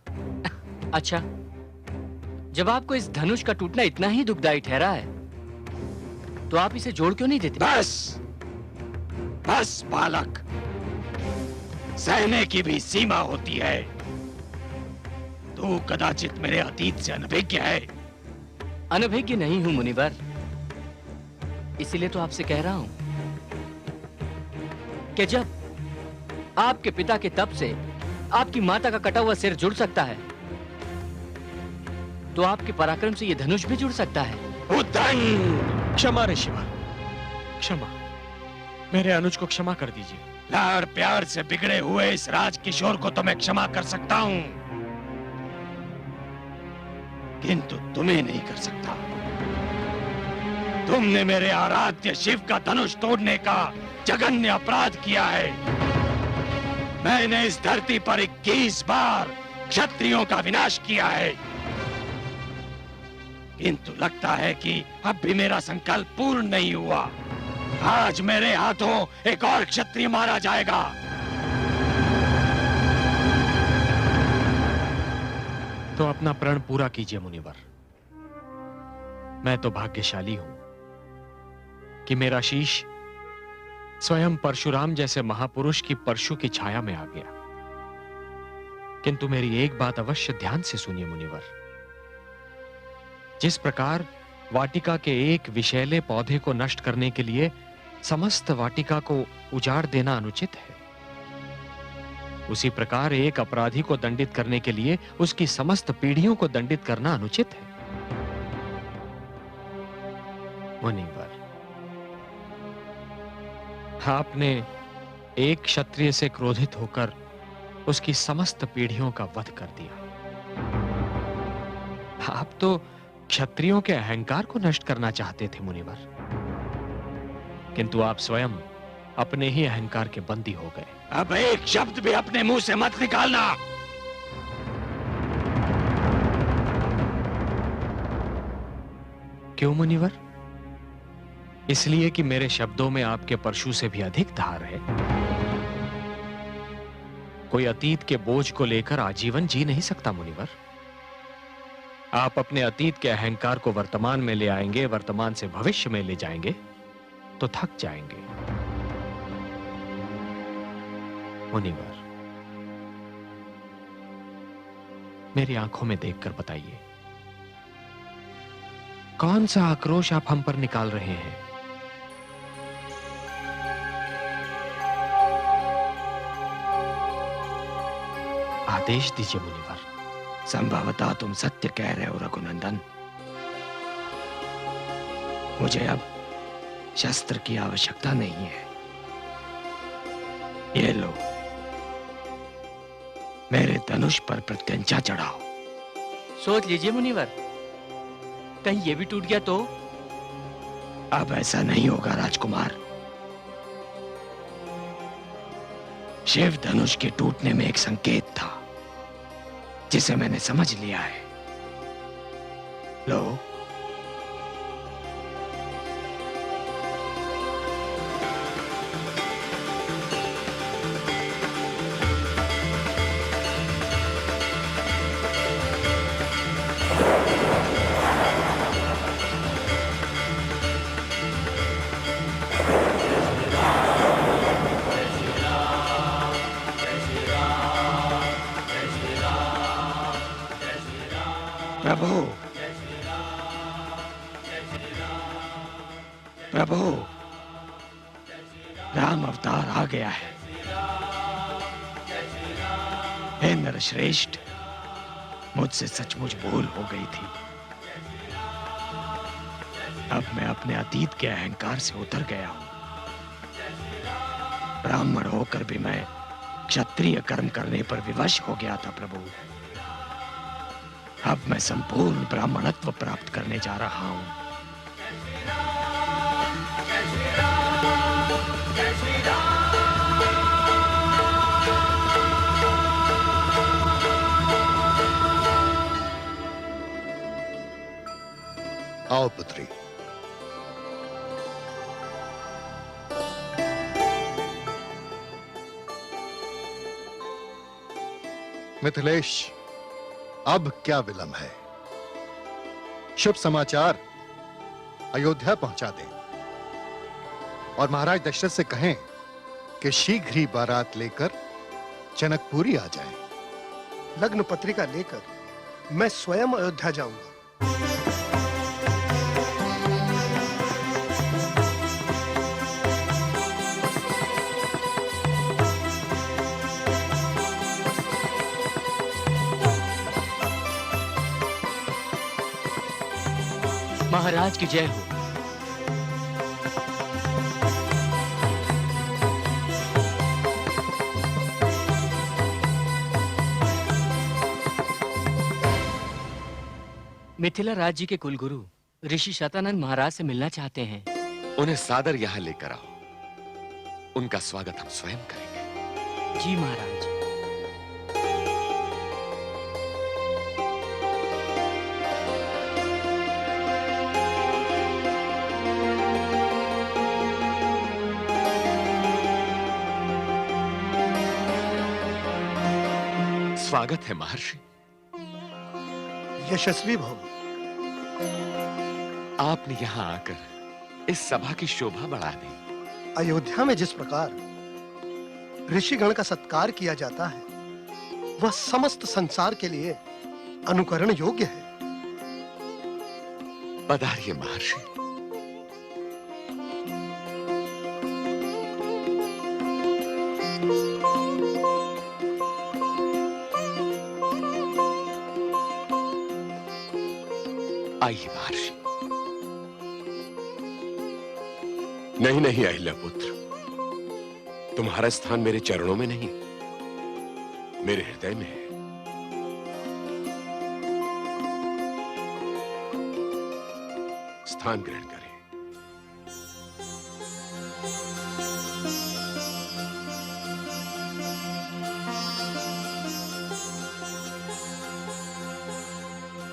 अच्छा, जब आपको इस धनुष का टूटना इतना ही दुखदाई ठहरा है तो आप इसे जोड़ क्यों नहीं देते? बस बस बालक, सहने की भी सीमा होती है। तू कदाचित मेरे अतीत से अनभिज्ञ है। अनभिज्ञ नहीं हूं मुनिवर, इसीलिए तो आपसे कह रहा हूं कि जब आपके पिता के तप से आपकी माता का कटा हुआ सिर जुड़ सकता है तो आपके पराक्रम से यह धनुष भी जुड़ सकता है। क्षमा ऋषिवर, क्षमा। मेरे अनुज को क्षमा कर दीजिए। लाड़ प्यार से बिगड़े हुए इस राजकिशोर को तो मैं क्षमा कर सकता हूं, किंतु तुम्हें नहीं कर सकता। तुमने मेरे आराध्य शिव का धनुष तोड़ने का जघन्य अपराध किया है। मैंने इस धरती पर 21 बार क्षत्रियों का विनाश किया है, किंतु लगता है कि अब भी मेरा संकल्प पूर्ण नहीं हुआ। आज मेरे हाथों एक और क्षत्रिय मारा जाएगा। तो अपना प्रण पूरा कीजिए मुनिवर। मैं तो भाग्यशाली हूं कि मेरा शीश स्वयं परशुराम जैसे महापुरुष की परशु की छाया में आ गया। किंतु मेरी एक बात अवश्य ध्यान से सुनिए मुनिवर। जिस प्रकार वाटिका के एक विषैले पौधे को नष्ट करने के लिए समस्त वाटिका को उजाड़ देना अनुचित है, उसी प्रकार एक अपराधी को दंडित करने के लिए उसकी समस्त पीढ़ियों को दंडित करना अनुचित है। मुनिवर, आपने एक क्षत्रिय से क्रोधित होकर उसकी समस्त पीढ़ियों का वध कर दिया। आप तो क्षत्रियों के अहंकार को नष्ट करना चाहते थे मुनिवर, किंतु आप स्वयं अपने ही अहंकार के बंदी हो गए। अब एक शब्द भी अपने मुंह से मत निकालना। क्यों मुनिवर? इसलिए कि मेरे शब्दों में आपके परशु से भी अधिक धार है। कोई अतीत के बोझ को लेकर आजीवन जी नहीं सकता मुनिवर। आप अपने अतीत के अहंकार को वर्तमान में ले आएंगे, वर्तमान से भविष्य में ले जाएंगे तो थक जाएंगे। मुनिवर, मेरी आंखों में देखकर बताइए, कौन सा आक्रोश आप हम पर निकाल रहे हैं? आदेश दीजिए मुनिवर। संभवतः तुम सत्य कह रहे हो रघुनंदन। मुझे अब शस्त्र की आवश्यकता नहीं है। ये लो, मेरे धनुष पर प्रत्यंचा चढ़ाओ। सोच लीजिए मुनिवर, कहीं ये भी टूट गया तो? अब ऐसा नहीं होगा राजकुमार। शिव धनुष के टूटने में एक संकेत था जिसे मैंने समझ लिया है। लो, प्रभु, प्रभु, राम अवतार आ गया है। हे नरश्रेष्ठ, मुझसे सचमुच भूल हो गई थी। अब मैं अपने अतीत के अहंकार से उतर गया हूं। ब्राह्मण होकर भी मैं क्षत्रिय कर्म करने पर विवश हो गया था प्रभु। अब मैं संपूर्ण ब्राह्मणत्व प्राप्त करने जा रहा हूं। आओ पुत्री। मिथिलेश, अब क्या विलंब है? शुभ समाचार अयोध्या पहुंचा दें और महाराज दशरथ से कहें कि शीघ्र ही बारात लेकर जनकपुरी आ जाएं। लग्न पत्रिका लेकर मैं स्वयं अयोध्या जाऊंगा। महाराज की जय हो। मिथिला राज्य के कुलगुरु ऋषि शतानंद महाराज से मिलना चाहते हैं। उन्हें सादर यहाँ लेकर आओ। उनका स्वागत हम स्वयं करेंगे। जी महाराज। स्वागत है महर्षि। यशस्वी भव। आपने यहाँ आकर इस सभा की शोभा बढ़ा दी। अयोध्या में जिस प्रकार ऋषिगण का सत्कार किया जाता है, वह समस्त संसार के लिए अनुकरण योग्य है। पधारिए महर्षि। आइए महर्षि। नहीं नहीं अहिल्या पुत्र, तुम्हारा स्थान मेरे चरणों में नहीं, मेरे हृदय में है। स्थान ग्रहण करें।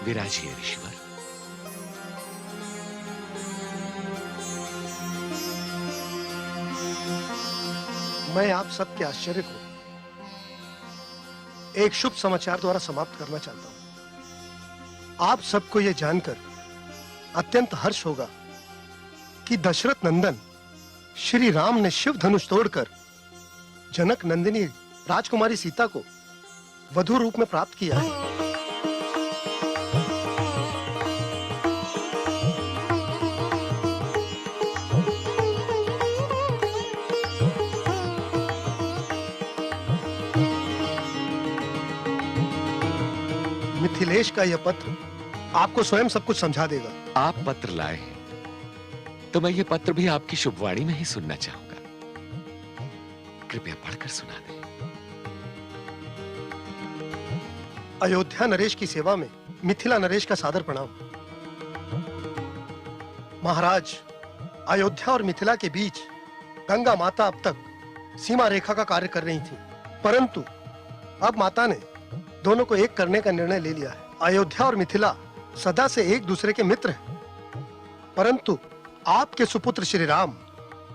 विराजिए ऋषिवर। मैं आप सबके आश्चर्य को एक शुभ समाचार द्वारा समाप्त करना चाहता हूं। आप सबको यह जानकर अत्यंत हर्ष होगा कि दशरथ नंदन श्री राम ने शिव धनुष तोड़कर जनक नंदिनी राजकुमारी सीता को वधु रूप में प्राप्त किया है। मिथिलेश का यह पत्र आपको स्वयं सब कुछ समझा देगा। आप पत्र लाए हैं तो मैं ये पत्र भी आपकी शुभवाणी में ही सुनना चाहूंगा। कृपया पढ़कर सुना दें। अयोध्या नरेश की सेवा में मिथिला नरेश का सादर प्रणाम। महाराज, अयोध्या और मिथिला के बीच गंगा माता अब तक सीमा रेखा का कार्य कर रही थी, परंतु अब माता ने दोनों को एक करने का निर्णय ले लिया है। अयोध्या और मिथिला सदा से एक दूसरे के मित्र हैं, परंतु आपके सुपुत्र श्री राम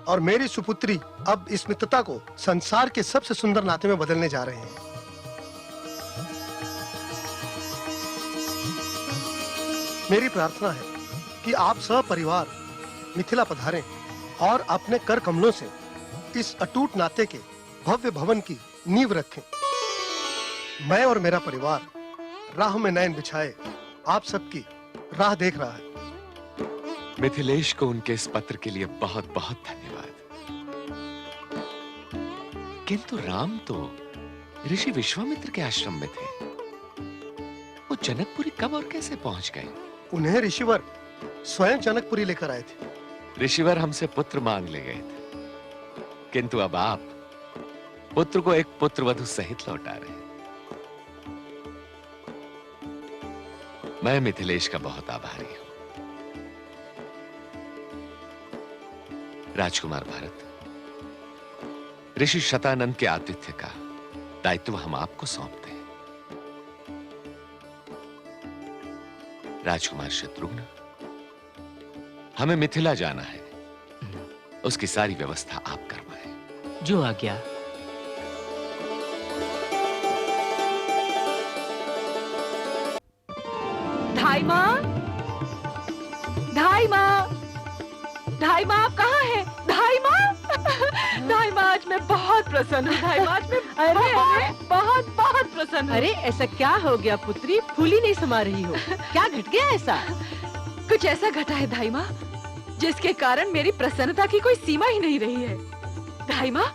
और मेरी सुपुत्री अब इस मित्रता को संसार के सबसे सुंदर नाते में बदलने जा रहे हैं। मेरी प्रार्थना है कि आप सपरिवार मिथिला पधारें और अपने कर कमलों से इस अटूट नाते के भव्य भवन की नींव रखें। मैं और मेरा परिवार राह में नयन बिछाए आप सबकी राह देख रहा है। मिथिलेश को उनके इस पत्र के लिए बहुत बहुत धन्यवाद। किंतु राम तो ऋषि विश्वामित्र के आश्रम में थे। वो जनकपुरी कब और कैसे पहुंच गए? उन्हें ऋषिवर स्वयं जनकपुरी लेकर आए थे। ऋषिवर हमसे पुत्र मांग ले गए थे, किंतु अब आप पुत्र को एक पुत्र वधु सहित लौटा रहे हैं। मैं मिथिलेश का बहुत आभारी हूं। राजकुमार भरत, ऋषि शतानंद के आतिथ्य का दायित्व हम आपको सौंपते हैं। राजकुमार शत्रुघ्न, हमें मिथिला जाना है, उसकी सारी व्यवस्था आप करवाएं। जो आ गया। धाई माँ, धाई माँ, धाई माँ, आप कहाँ हैं? धाई माँ, धाई माँ, आज मैं बहुत प्रसन्न हूँ। धाई माँ, आज मैं बहुत बहुत प्रसन्न हूँ। अरे ऐसा क्या हो गया पुत्री, फूली नहीं समा रही हो? क्या घट गया ऐसा? कुछ ऐसा घटा है धाई माँ, जिसके कारण मेरी प्रसन्नता की कोई सीमा ही नहीं रही है। धाई माँ,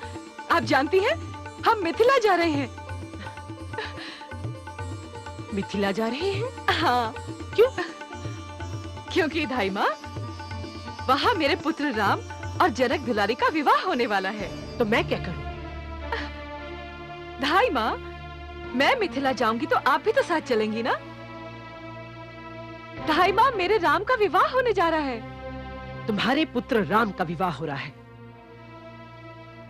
आप जानती हैं, हम मिथिला जा रहे हैं। मिथिला जा रहे हैं? हाँ। क्यों? क्योंकि धाई माँ, वहाँ मेरे पुत्र राम और जनक दुलारी का विवाह होने वाला है। तो मैं क्या करूं? धाई माँ, मैं मिथिला जाऊंगी तो आप भी तो साथ चलेंगी ना? धाई माँ, मेरे राम का विवाह होने जा रहा है। तुम्हारे पुत्र राम का विवाह हो रहा है,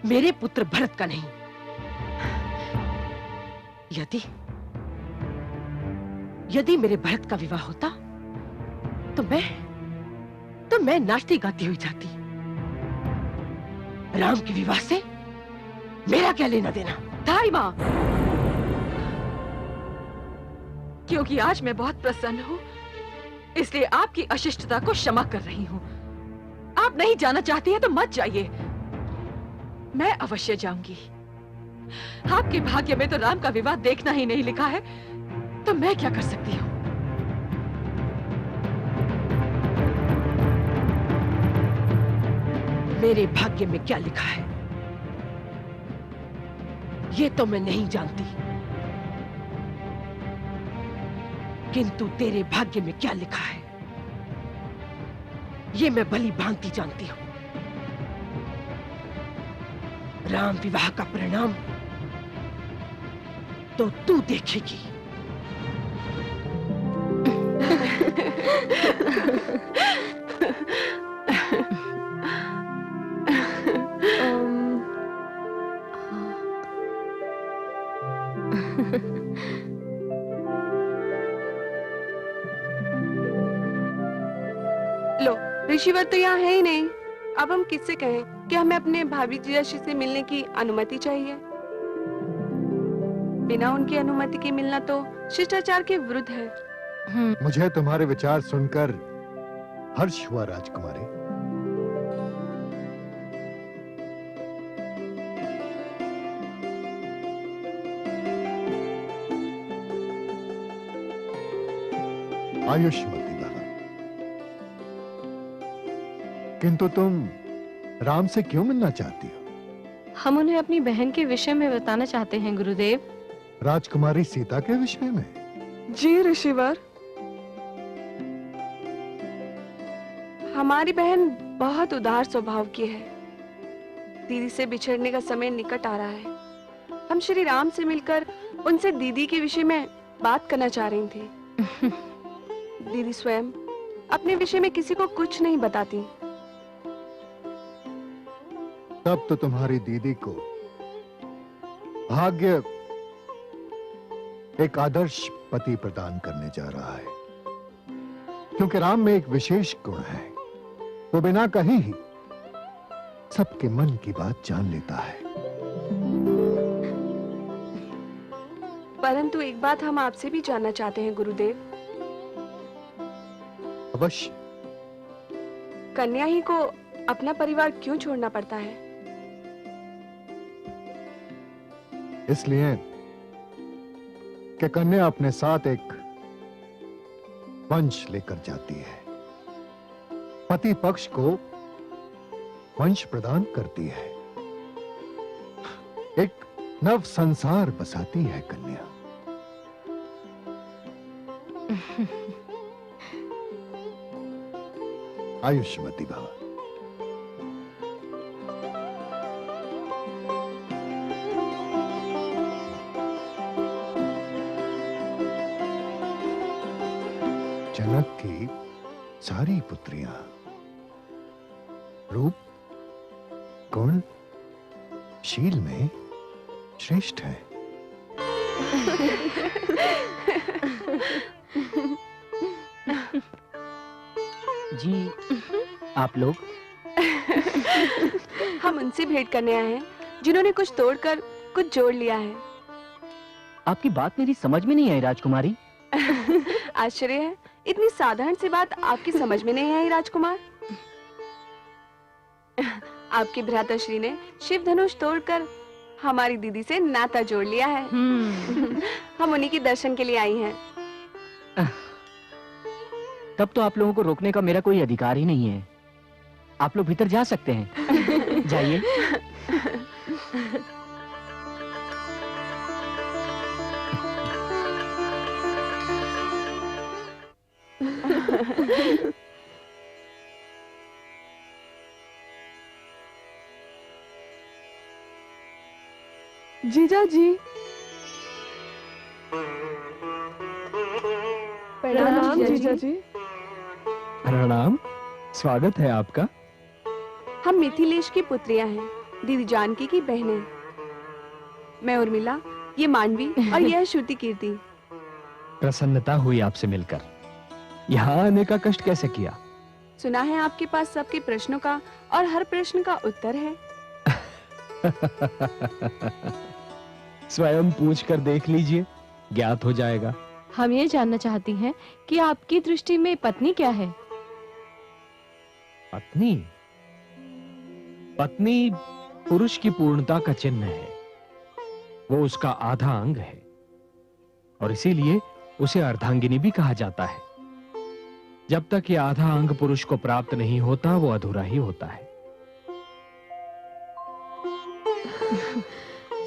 मेरे पुत्र भरत का नहीं। यदि मेरे भरत का विवाह होता तो मैं नाचती गाती हुई जाती। राम के विवाह से मेरा क्या लेना देना? धाई माँ, क्योंकि आज मैं बहुत प्रसन्न हूँ, इसलिए आपकी अशिष्टता को क्षमा कर रही हूँ। आप नहीं जाना चाहती हैं तो मत जाइए, मैं अवश्य जाऊंगी। आपके भाग्य में तो राम का विवाह देखना ही नहीं लिखा है, तो मैं क्या कर सकती हूँ? मेरे भाग्य में क्या लिखा है ये तो मैं नहीं जानती, किंतु तेरे भाग्य में क्या लिखा है ये मैं भली भांति जानती हूं। राम विवाह का परिणाम तो तू देखेगी। लो, ऋषिवर तो यहाँ है ही नहीं। अब हम किससे कहें कि हमें अपने भाभी जीजाजी से मिलने की अनुमति चाहिए? बिना उनकी अनुमति के मिलना तो शिष्टाचार के विरुद्ध है। मुझे तुम्हारे विचार सुनकर हर्ष हुआ राजकुमारी। आयुष्मती भव। किंतु तुम राम से क्यों मिलना चाहती हो? हम उन्हें अपनी बहन के विषय में बताना चाहते हैं गुरुदेव। राजकुमारी सीता के विषय में? जी ऋषिवर। हमारी बहन बहुत उदार स्वभाव की है। दीदी से बिछड़ने का समय निकट आ रहा है। हम श्री राम से मिलकर उनसे दीदी के विषय में बात करना चाह रही थी। दीदी स्वयं अपने विषय में किसी को कुछ नहीं बताती। तब तो तुम्हारी दीदी को भाग्य एक आदर्श पति प्रदान करने जा रहा है, क्योंकि राम में एक विशेष गुण है, वो बिना कहे ही सबके मन की बात जान लेता है। परंतु एक बात हम आपसे भी जानना चाहते हैं गुरुदेव। अवश्य। कन्या ही को अपना परिवार क्यों छोड़ना पड़ता है? इसलिए कि कन्या अपने साथ एक वंश लेकर जाती है, पति पक्ष को वंश प्रदान करती है, एक नव संसार बसाती है कन्या। आयुष्मती भव। जनक की सारी पुत्रियां रूप, गुण, शील में श्रेष्ठ हैं। जी, आप लोग? हम उनसे भेंट करने आए हैं जिन्होंने कुछ तोड़कर कुछ जोड़ लिया है। आपकी बात मेरी समझ में नहीं आई राजकुमारी। आश्चर्य है, इतनी साधारण सी बात आपकी समझ में नहीं आई राजकुमार। आपके भ्राताश्री ने शिव धनुष तोड़कर हमारी दीदी से नाता जोड़ लिया है। हम उन्हीं के दर्शन के लिए आई हैं। तब तो आप लोगों को रोकने का मेरा कोई अधिकार ही नहीं है। आप लोग भीतर जा सकते हैं। जाइए। जीजा जी, प्रणाम जीजा जी। प्रणाम, स्वागत है आपका। हम मिथिलेश की पुत्रियां हैं, दीदी जानकी की बहनें। मैं उर्मिला, ये मानवी और यह श्रुति कीर्ति। प्रसन्नता हुई आपसे मिलकर। यहाँ आने का कष्ट कैसे किया? सुना है आपके पास सबके प्रश्नों का और हर प्रश्न का उत्तर है। स्वयं पूछ कर देख लीजिए, ज्ञात हो जाएगा। हम ये जानना चाहती हैं कि आपकी दृष्टि में पत्नी क्या है? पत्नी? पत्नी पुरुष की पूर्णता का चिन्ह है। वो उसका आधा अंग है और इसीलिए उसे अर्धांगिनी भी कहा जाता है। जब तक ये आधा अंग पुरुष को प्राप्त नहीं होता, वो अधूरा ही होता है।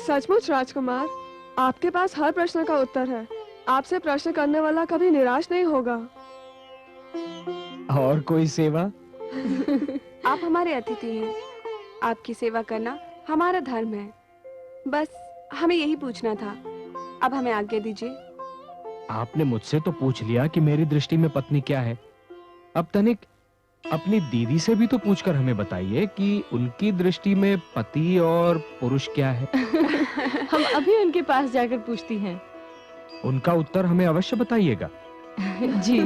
सचमुच राजकुमार, आपके पास हर प्रश्न का उत्तर है। आपसे प्रश्न करने वाला कभी निराश नहीं होगा। और कोई सेवा? आप हमारे अतिथि हैं। आपकी सेवा करना हमारा धर्म है। बस हमें यही पूछना था। अब हमें आज्ञा दीजिए। आपने मुझसे तो पूछ लिया कि मेरी दृष्टि में पत्नी क्या है। अब तनिक अपनी दीदी से भी तो पूछकर हमें बताइए कि उनकी दृष्टि में पति और पुरुष क्या है। हम अभी उनके पास जाकर पूछती हैं। उनका उत्तर हमें अवश्य बताइएगा। जी।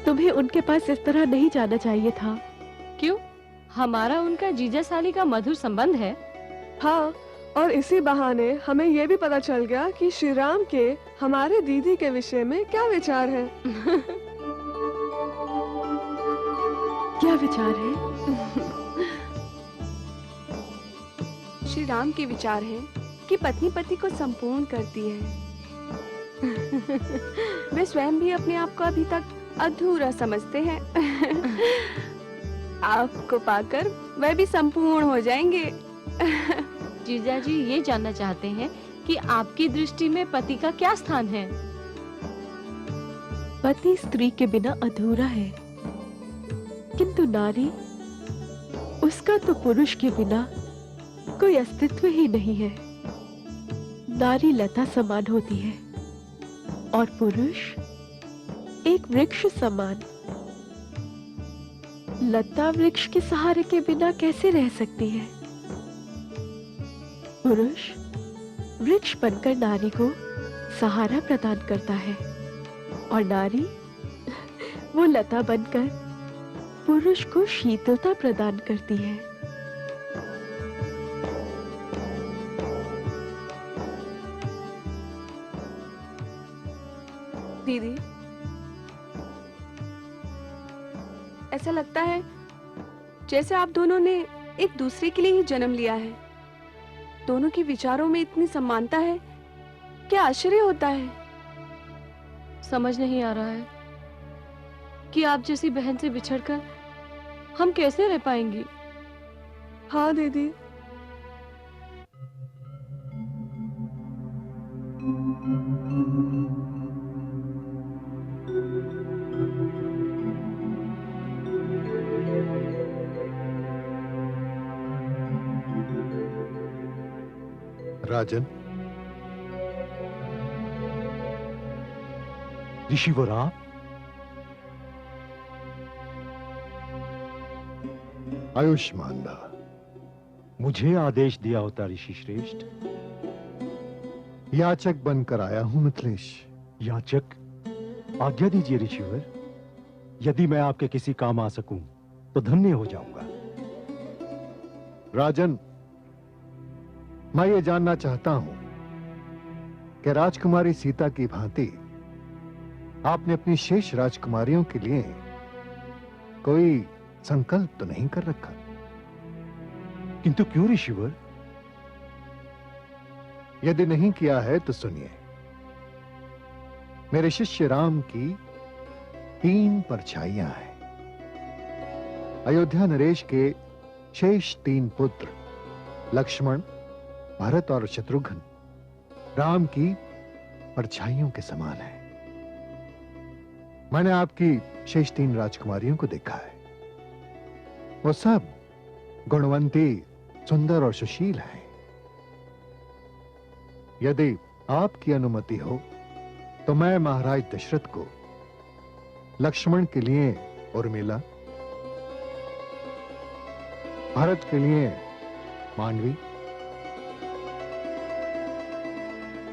तुम्हें उनके पास इस तरह नहीं जाना चाहिए था। क्यों? हमारा उनका जीजा साली का मधुर संबंध है। हाँ, और इसी बहाने हमें ये भी पता चल गया कि श्री राम के हमारे दीदी के विषय में क्या विचार है। क्या विचार है? श्री राम के विचार है कि पत्नी पति को संपूर्ण करती है। वे स्वयं भी अपने आप को अभी तक अधूरा समझते हैं। आपको पाकर वह भी संपूर्ण हो जाएंगे। जीजा जी ये जानना चाहते हैं कि आपकी दृष्टि में पति का क्या स्थान है? पति स्त्री के बिना अधूरा है, किंतु नारी, उसका तो पुरुष के बिना कोई अस्तित्व ही नहीं है। नारी लता समान होती है और पुरुष एक वृक्ष समान। लता वृक्ष के सहारे के बिना कैसे रह सकती है? पुरुष वृक्ष बनकर नारी को सहारा प्रदान करता है और नारी वो लता बनकर पुरुष को शीतलता प्रदान करती है। दीदी, ऐसा लगता है जैसे आप दोनों ने एक दूसरे के लिए ही जन्म लिया है। दोनों के विचारों में इतनी समानता है, क्या आश्चर्य होता है। समझ नहीं आ रहा है कि आप जैसी बहन से बिछड़कर हम कैसे रह पाएंगी। हाँ दीदी, राजन, ऋषिवर आप? आयुष्मान भव। मुझे आदेश दिया होता ऋषि श्रेष्ठ। याचक बनकर आया हूं मिथिलेश। याचक? आज्ञा दीजिए ऋषिवर। यदि मैं आपके किसी काम आ सकूं तो धन्य हो जाऊंगा। राजन, मैं ये जानना चाहता हूं कि राजकुमारी सीता की भांति आपने अपनी शेष राजकुमारियों के लिए कोई संकल्प तो नहीं कर रखा? किंतु क्यों ऋषिवर? यदि नहीं किया है तो सुनिए। मेरे शिष्य राम की 3 परछाइयां हैं। अयोध्या नरेश के शेष 3 पुत्र लक्ष्मण, भरत और शत्रुघ्न राम की परछाइयों के समान है। मैंने आपकी शेष 3 राजकुमारियों को देखा है। वो सब गुणवंती, सुंदर और सुशील हैं। यदि आपकी अनुमति हो तो मैं महाराज दशरथ को लक्ष्मण के लिए उर्मिला, भरत के लिए मांडवी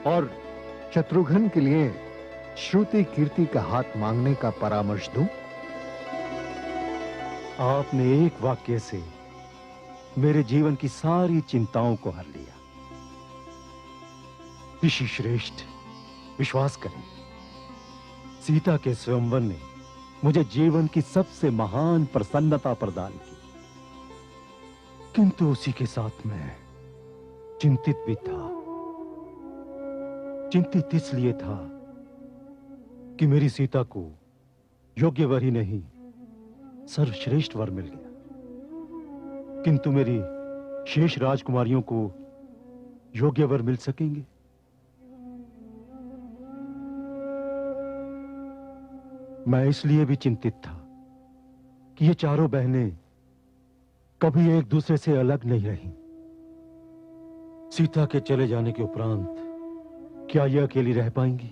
और शत्रुघ्न के लिए श्रुति कीर्ति का हाथ मांगने का परामर्श दूं? आपने एक वाक्य से मेरे जीवन की सारी चिंताओं को हर लिया। ऋषि श्रेष्ठ, विश्वास करें, सीता के स्वयंवर ने मुझे जीवन की सबसे महान प्रसन्नता प्रदान की। किंतु उसी के साथ मैं चिंतित भी था। चिंतित इसलिए था कि मेरी सीता को योग्य वर ही नहीं, सर्वश्रेष्ठ वर मिल गया। किंतु मेरी शेष राजकुमारियों को योग्य वर मिल सकेंगे? मैं इसलिए भी चिंतित था कि ये चारों बहनें कभी एक दूसरे से अलग नहीं रहीं। सीता के चले जाने के उपरांत क्या ये अकेली रह पाएंगी?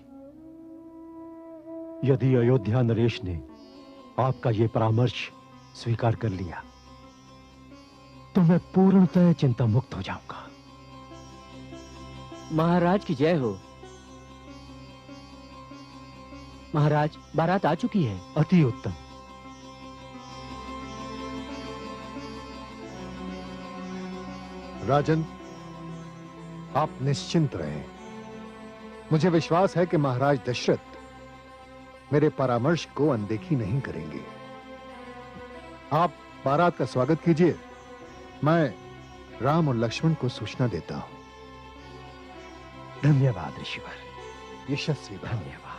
यदि अयोध्या नरेश ने आपका ये परामर्श स्वीकार कर लिया तो मैं पूर्णतः चिंता मुक्त हो जाऊंगा। महाराज की जय हो। महाराज, बारात आ चुकी है। अति उत्तम। राजन, आप निश्चिंत रहें। मुझे विश्वास है कि महाराज दशरथ मेरे परामर्श को अनदेखी नहीं करेंगे। आप बारात का स्वागत कीजिए। मैं राम और लक्ष्मण को सूचना देता हूं। धन्यवाद ऋषिवर। यशस्वी भव। धन्यवाद।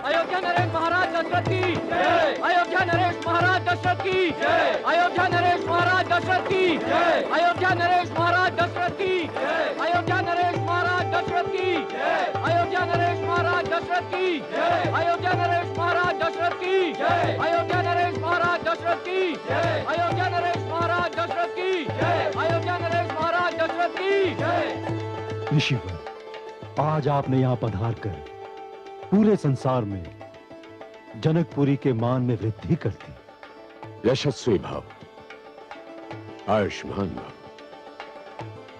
अयोध्या नरेश महाराज दशरथ की जय। अयोध्या नरेश महाराज दशरथ की जय। अयोध्या नरेश महाराज दशरथ की जय। अयोध्या नरेश महाराज दशरथ की जय। अयोध्या नरेश महाराज दशरथ की जय। अयोध्या नरेश महाराज दशरथ की जय। अयोध्या नरेश महाराज दशरथ की जय। अयोध्या नरेश महाराज दशरथ की जय। अयोध्या नरेश महाराज दशरथ की जय। अयोध्या नरेश महाराज दशरथ की जय। ऋषिवर, आज आपने यहां पधार कर पूरे संसार में जनकपुरी के मान में वृद्धि कर दी। यशस्वी भव, आयुष्मान भव।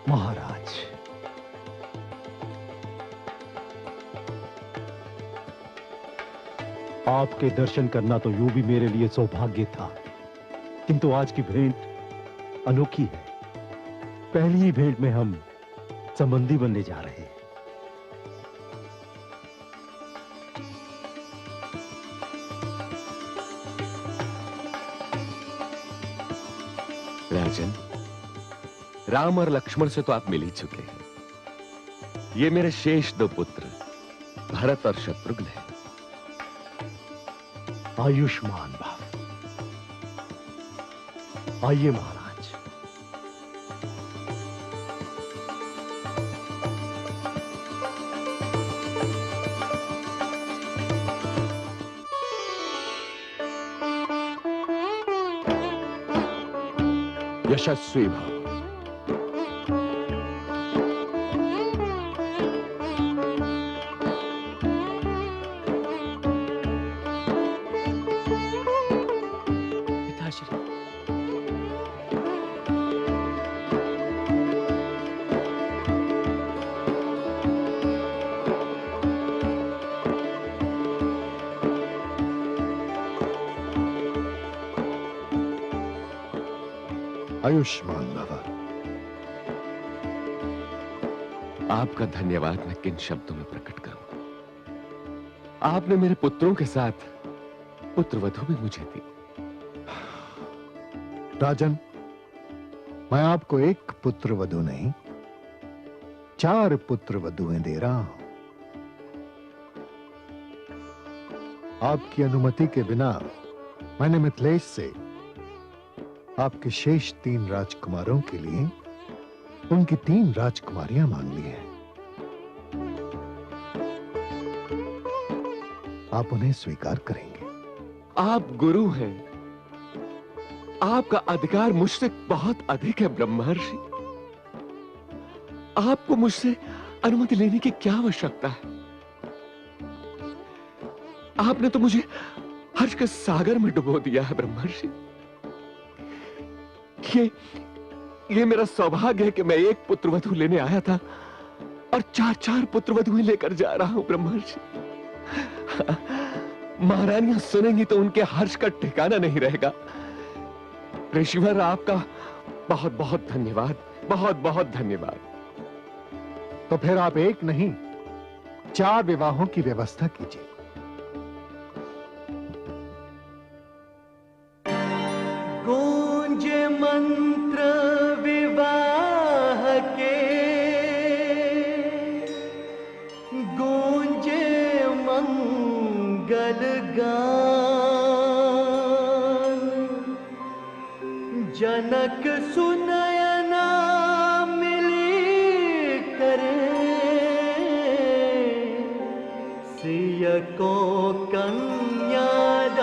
महाराज, आपके दर्शन करना तो यूं भी मेरे लिए सौभाग्य था, किंतु आज की भेंट अनोखी है। पहली ही भेंट में हम संबंधी बनने जा रहे हैं। राजन, राम और लक्ष्मण से तो आप मिल ही चुके हैं। ये मेरे शेष दो पुत्र भरत और शत्रुघ्न हैं। आयुष्मान भव। आइए महाराज। यशस्वी भव। पिताश्री, आयुष्मान भव। आपका धन्यवाद मैं किन शब्दों में प्रकट करूं। आपने मेरे पुत्रों के साथ पुत्रवधू भी मुझे दी। राजन, मैं आपको एक पुत्र वधू नहीं 4 पुत्र वधुएं दे रहा हूं। आपकी अनुमति के बिना मैंने मिथिलेश से आपके शेष 3 राजकुमारों के लिए उनकी 3 राजकुमारियां मांग ली हैं। आप उन्हें स्वीकार करेंगे? आप गुरु हैं। आपका अधिकार मुझसे बहुत अधिक है ब्रह्मर्षि। आपको मुझसे अनुमति लेने की क्या आवश्यकता है? आपने तो मुझे हर्ष के सागर में डुबो दिया है ब्रह्मर्षि। ये मेरा सौभाग्य है कि मैं एक पुत्रवधू लेने आया था और 4 पुत्रवधुएं लेकर जा रहा हूं ब्रह्मर्षि। महारानियां सुनेंगी तो उनके हर्ष का ठिकाना नहीं रहेगा। ऋषिवर, आपका बहुत बहुत धन्यवाद, बहुत बहुत धन्यवाद। तो फिर आप एक नहीं 4 विवाहों की व्यवस्था कीजिए। गूंजे मंत्र विवाह के, गूंजे मंगल गान, जनक सुनयना मिली करे, सिय को कन्यादान।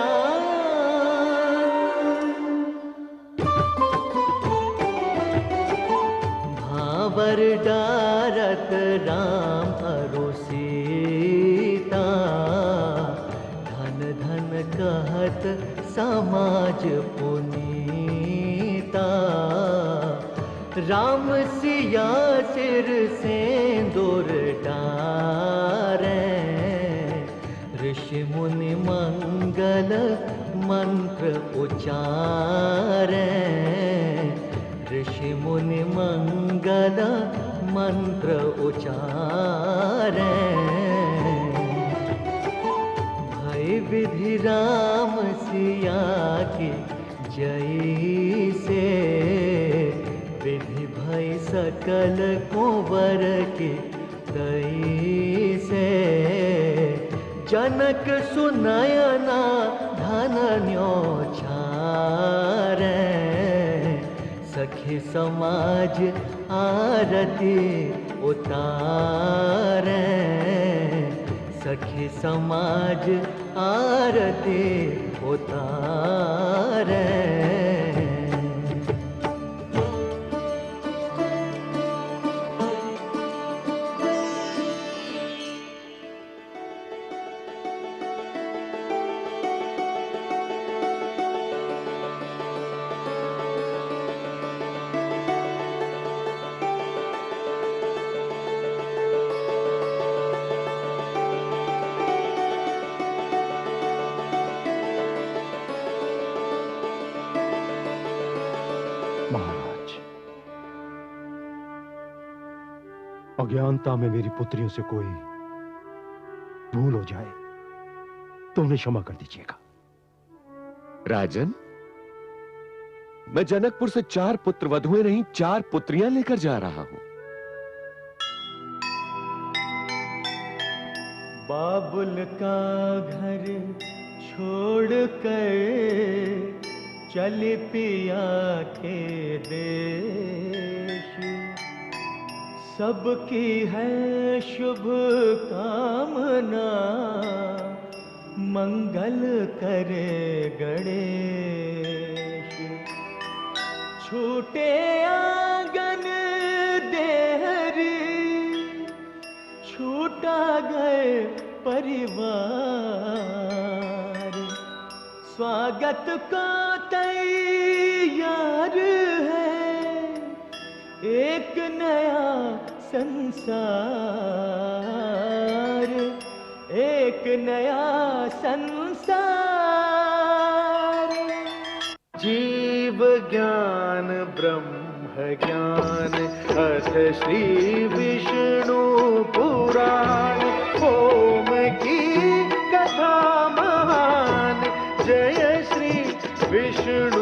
भावर डारत राम अरु सीता, धन धन कहत समाज पुनीता। राम सिया सिर सिंदूर डारे, ऋषि मुनि मंगल मंत्र उचारे, ऋषि मुनि मंगल मंत्र उचारे। भय विधि राम सिया की जय से, विधि भय सकल कुंवर की तई से। जनक सुनयना धन न्योछारे, सखी समाज आरती उतारे, सखी समाज आरती उतारे। अज्ञानता में मेरी पुत्रियों से कोई भूल हो जाए तो उन्हें क्षमा कर दीजिएगा। राजन, मैं जनकपुर से 4 पुत्र वधुएं नहीं 4 पुत्रियां लेकर जा रहा हूं। बाबुल का घर छोड़ कर चल पिया के देश, सबकी है शुभ कामना, मंगल करे गणेश। छूटे आंगन देहरी, छूटा गए परिवार, स्वागत का तैयार है एक नया संसार, एक नया संसार। जीव ज्ञान ब्रह्म ज्ञान अथ श्री विष्णु पुराण, ओम की कथा महान, जय श्री विष्णु